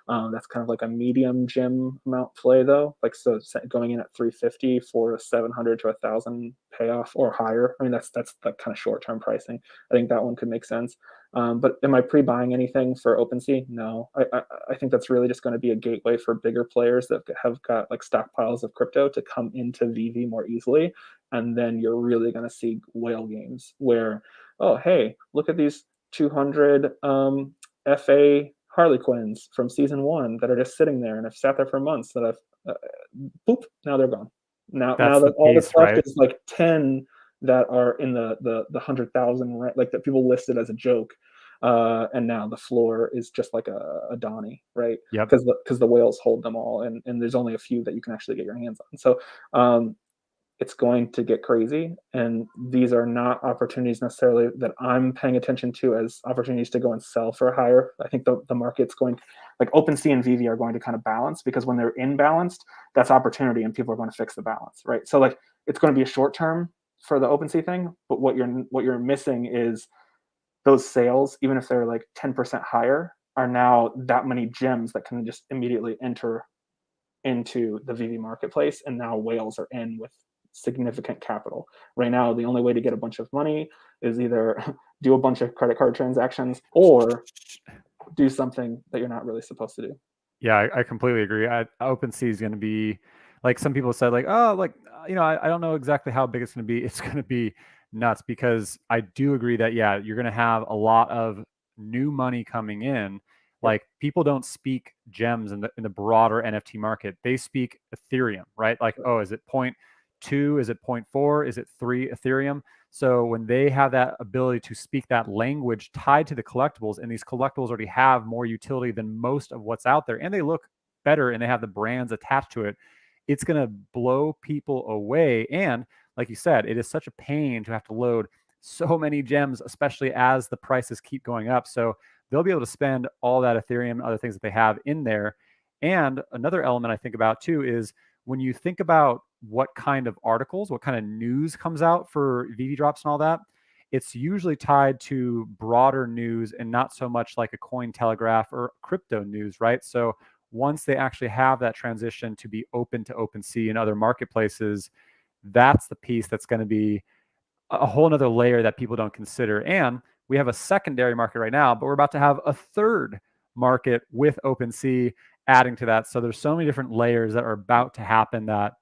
That's kind of like a medium gem amount play though. Like so going in at 350 for a 700 to 1,000 payoff or higher. I mean that's like kind of short term pricing. I think that one could make sense. But am I pre-buying anything for OpenSea? No. I think that's really just going to be a gateway for bigger players that have got like stockpiles of crypto to come into VV more easily. And then you're really going to see whale games where, oh, hey, look at these 200 FA Harlequins from season one that are just sitting there and have sat there for months that I've, boop, now they're gone. Now That's the that all piece, that's left right? is like 10 that are in the 100,000 like that people listed as a joke, and now the floor is just like a Donnie, right? Yep. Because the whales hold them all, and there's only a few that you can actually get your hands on. So it's going to get crazy, and these are not opportunities necessarily that I'm paying attention to as opportunities to go and sell for higher. I think the market's going like OpenSea and VV are going to kind of balance because when they're imbalanced, that's opportunity and people are going to fix the balance, right? So like it's going to be a short term for the OpenSea thing, but what you're missing is those sales, even if they're like 10% higher, are now that many gems that can just immediately enter into the VV marketplace, and now whales are in with significant capital. Right now, the only way to get a bunch of money is either do a bunch of credit card transactions or do something that you're not really supposed to do. Yeah, I completely agree. OpenSea is going to be, like some people said, like, oh, like, I don't know exactly how big it's going to be. It's going to be nuts because I do agree that, yeah, you're going to have a lot of new money coming in. Yep. Like people don't speak gems in the broader NFT market. They speak Ethereum, right? Like, Right. oh, is it point two? Is it point four? Is it three Ethereum? So when they have that ability to speak that language tied to the collectibles, and these collectibles already have more utility than most of what's out there, and they look better and they have the brands attached to it, it's going to blow people away. And like you said, it is such a pain to have to load so many gems, especially as the prices keep going up. So they'll be able to spend all that Ethereum and other things that they have in there. And another element I think about too is when you think about what kind of articles, what kind of news comes out for VV drops and all that, it's usually tied to broader news and not so much like a coin telegraph or crypto news, right? So once they actually have that transition to be open to OpenSea and other marketplaces, that's the piece that's going to be a whole nother layer that people don't consider. And we have a secondary market right now, but we're about to have a third market with OpenSea adding to that. So there's so many different layers that are about to happen that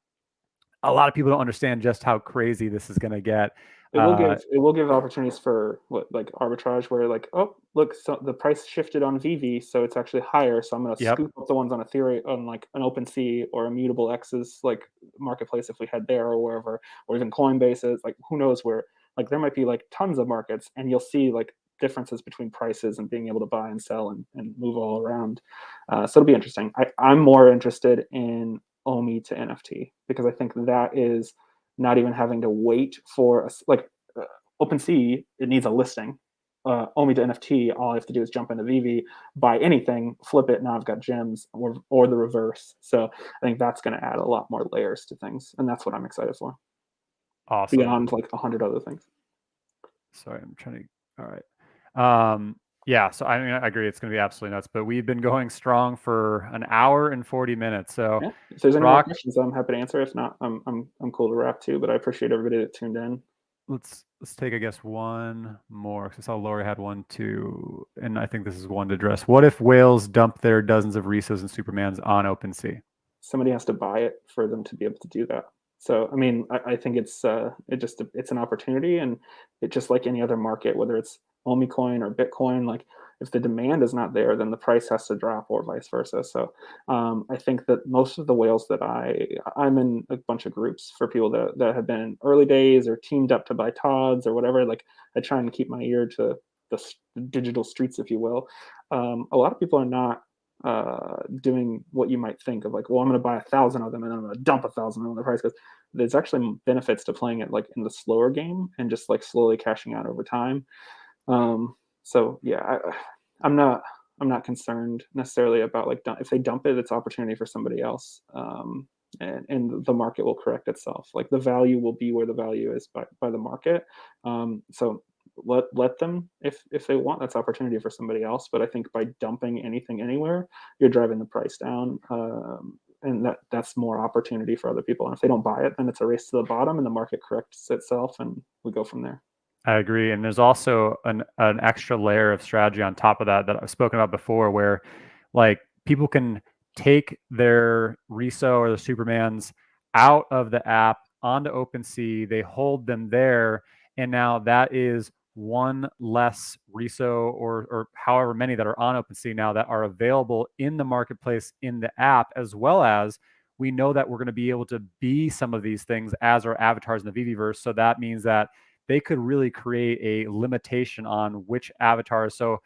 a lot of people don't understand just how crazy this is going to get. It will give opportunities for what, like arbitrage, where like, oh look, so the price shifted on VV, so it's actually higher. So I'm going to Yep. scoop up the ones on Ethereum, on like an OpenSea or Immutable X's like marketplace if we had there or wherever, or even Coinbase's. Like who knows where? Like there might be like tons of markets, and you'll see like differences between prices and being able to buy and sell and move all around. So it'll be interesting. I'm more interested in OMI to NFT because I think that is not even having to wait for like OpenSea. It needs a listing. OMI to NFT, all I have to do is jump into VV, buy anything, flip it. Now I've got gems, or the reverse. So I think that's going to add a lot more layers to things, and that's what I'm excited for. Awesome. Beyond like 100 other things. Sorry, I'm trying to. All right. Yeah. So I mean, I agree. It's going to be absolutely nuts. But we've been going strong for an hour and 40 minutes. So, yeah, if there's any more Brock, questions, I'm happy to answer. If not, I'm cool to wrap too. But I appreciate everybody that tuned in. let's take, I guess, one more, because I saw Lori had one too, and I think this is one to address. What if whales dump their dozens of Risos and Supermans on OpenSea? Somebody has to buy it for them to be able to do that. So I mean, I think it's an opportunity, and it just like any other market, whether it's OMI coin or Bitcoin, like if the demand is not there, then the price has to drop, or vice versa. So I think that most of the whales that I'm in a bunch of groups for people that have been in early days or teamed up to buy Tods or whatever. Like I try and keep my ear to the digital streets, if you will. A lot of people are not doing what you might think of, like, well, I'm going to buy 1,000 of them and then I'm going to dump 1,000 when the price goes. There's actually benefits to playing it like in the slower game and just like slowly cashing out over time. So yeah, I'm not concerned necessarily about like if they dump it, it's opportunity for somebody else. And the market will correct itself. Like the value will be where the value is by the market. So let them, if they want, that's opportunity for somebody else. But I think by dumping anything anywhere, you're driving the price down. And that's more opportunity for other people. And if they don't buy it, then it's a race to the bottom, and the market corrects itself, and we go from there. I agree. And there's also an extra layer of strategy on top of that I've spoken about before, where like people can take their Riso or the Supermans out of the app onto OpenSea. They hold them there, and now that is one less Riso or however many that are on OpenSea now that are available in the marketplace in the app, as well as we know that we're going to be able to be some of these things as our avatars in the VVverse. So that means that they could really create a limitation on which avatars. So,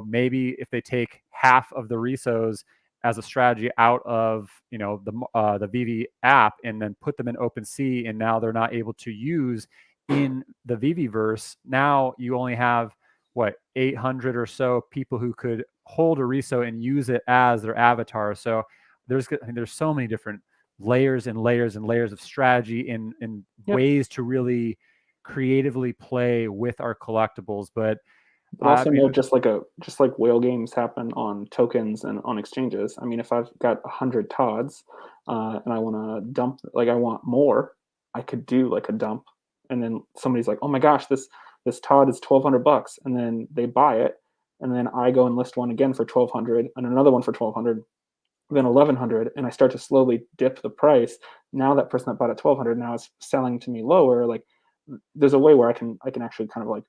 maybe if they take half of the Risos as a strategy out of, the VV app and then put them in OpenSea, and now they're not able to use in the VVverse. Now you only have 800 or so people who could hold a Riso and use it as their avatar. So there's so many different layers and layers and layers of strategy and Yep. ways to really creatively play with our collectibles. But also know, just like whale games happen on tokens and on exchanges. I mean, if I've got 100 Tods and I want to dump, like I want more, I could do like a dump, and then somebody's like, oh my gosh, this Tod is $1,200, and then they buy it, and then I go and list one again for 1,200 and another one for 1,200, then 1,100, and I start to slowly dip the price. Now that person that bought at 1,200 now is selling to me lower. Like there's a way where I can actually kind of like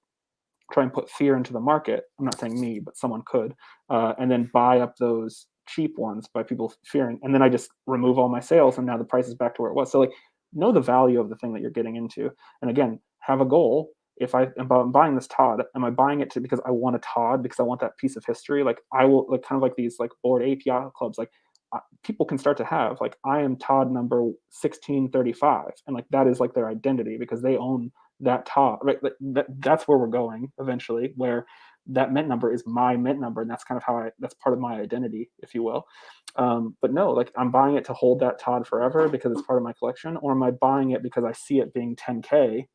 try and put fear into the market. I'm not saying me, but someone could, and then buy up those cheap ones by people fearing, and then I just remove all my sales, and now the price is back to where it was. So like, know the value of the thing that you're getting into, and again, have a goal. If I'm buying this Todd, am I buying it because I want a Todd, because I want that piece of history? Like I will, like kind of like these like board API clubs, like people can start to have like, I am Todd number 1635, and like that is like their identity because they own that Todd, right? That's where we're going eventually, where that mint number is my mint number, and that's kind of how that's part of my identity, if you will. But no, like I'm buying it to hold that Todd forever because it's part of my collection, or am I buying it because I see it being 10K,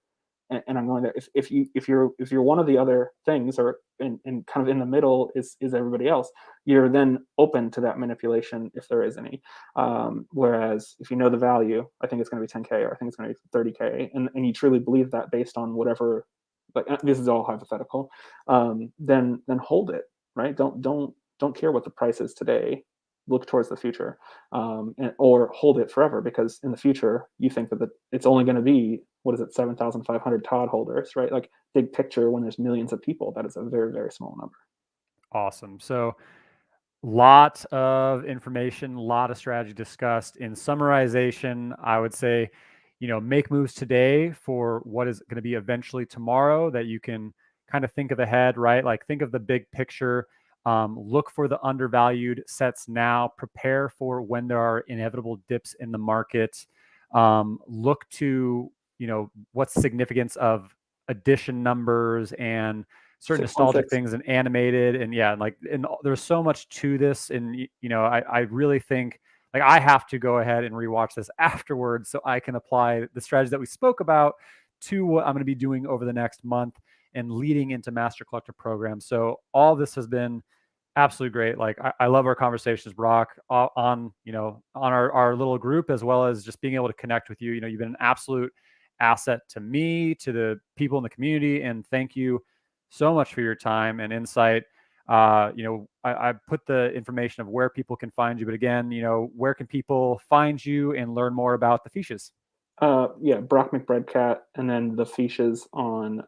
and I'm going there. If you're one of the other things, or in kind of in the middle is everybody else, you're then open to that manipulation if there is any. Whereas if you know the value, I think it's going to be 10K, or I think it's going to be 30K, and you truly believe that based on whatever, like this is all hypothetical, then hold it, right? Don't care what the price is today. look towards the future, or hold it forever, because in the future you think that it's only going to be, what is it, 7,500 Todd holders, right? Like, big picture, when there's millions of people, that is a very, very small number. Awesome. So lot of information, lot of strategy discussed. In summarization, I would say, make moves today for what is going to be eventually tomorrow, that you can kind of think of ahead, right? Like, think of the big picture. Look for the undervalued sets now. Prepare for when there are inevitable dips in the market. Look to, what's significance of addition numbers and certain nostalgic 616. things and animated, and there's so much to this. And I really think, like, I have to go ahead and rewatch this afterwards so I can apply the strategy that we spoke about to what I'm going to be doing over the next month and leading into Master Collector program. So all this has been absolutely great. Like, I love our conversations, Brock, on our little group, as well as just being able to connect with you. You've been an absolute asset to me, to the people in the community, and thank you so much for your time and insight. I put the information of where people can find you, but again, where can people find you and learn more about the fiches? Yeah, Brock McBreadcat, and then the fiches on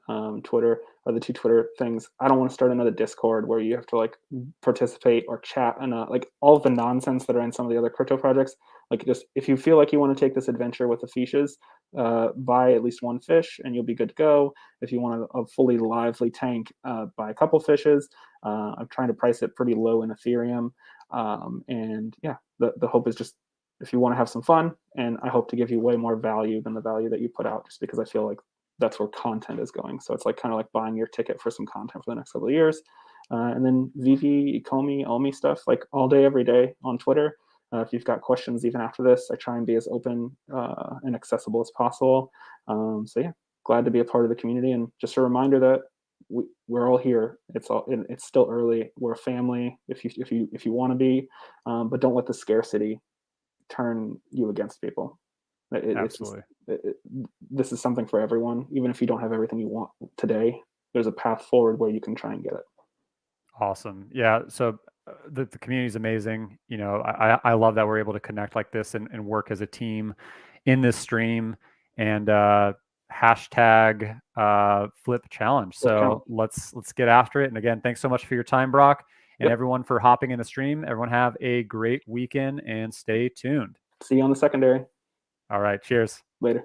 Twitter are the two Twitter things. I don't want to start another Discord where you have to like participate or chat, and like all of the nonsense that are in some of the other crypto projects. Like, just if you feel like you want to take this adventure with the fiches, buy at least one fish and you'll be good to go. If you want a fully lively tank, buy a couple fishes. I'm trying to price it pretty low in Ethereum, and yeah, the hope is just, if you want to have some fun, and I hope to give you way more value than the value that you put out, just because I feel like that's where content is going. So it's like kind of like buying your ticket for some content for the next couple of years. And then Veve, Ecomi, OMI stuff, like all day, every day on Twitter. If you've got questions even after this, I try and be as open and accessible as possible. So yeah, glad to be a part of the community, and just a reminder that we're all here. It's still early. We're a family if you want to be, but don't let the scarcity turn you against people. Absolutely. This is something for everyone. Even if you don't have everything you want today, there's a path forward where you can try and get it. Awesome. Yeah. So the community is amazing. I love that we're able to connect like this and work as a team in this stream, and hashtag flip challenge. So let's get after it. And again, thanks so much for your time, Brock, and everyone for hopping in the stream. Everyone have a great weekend and stay tuned. See you on the secondary. All right. Cheers. Later.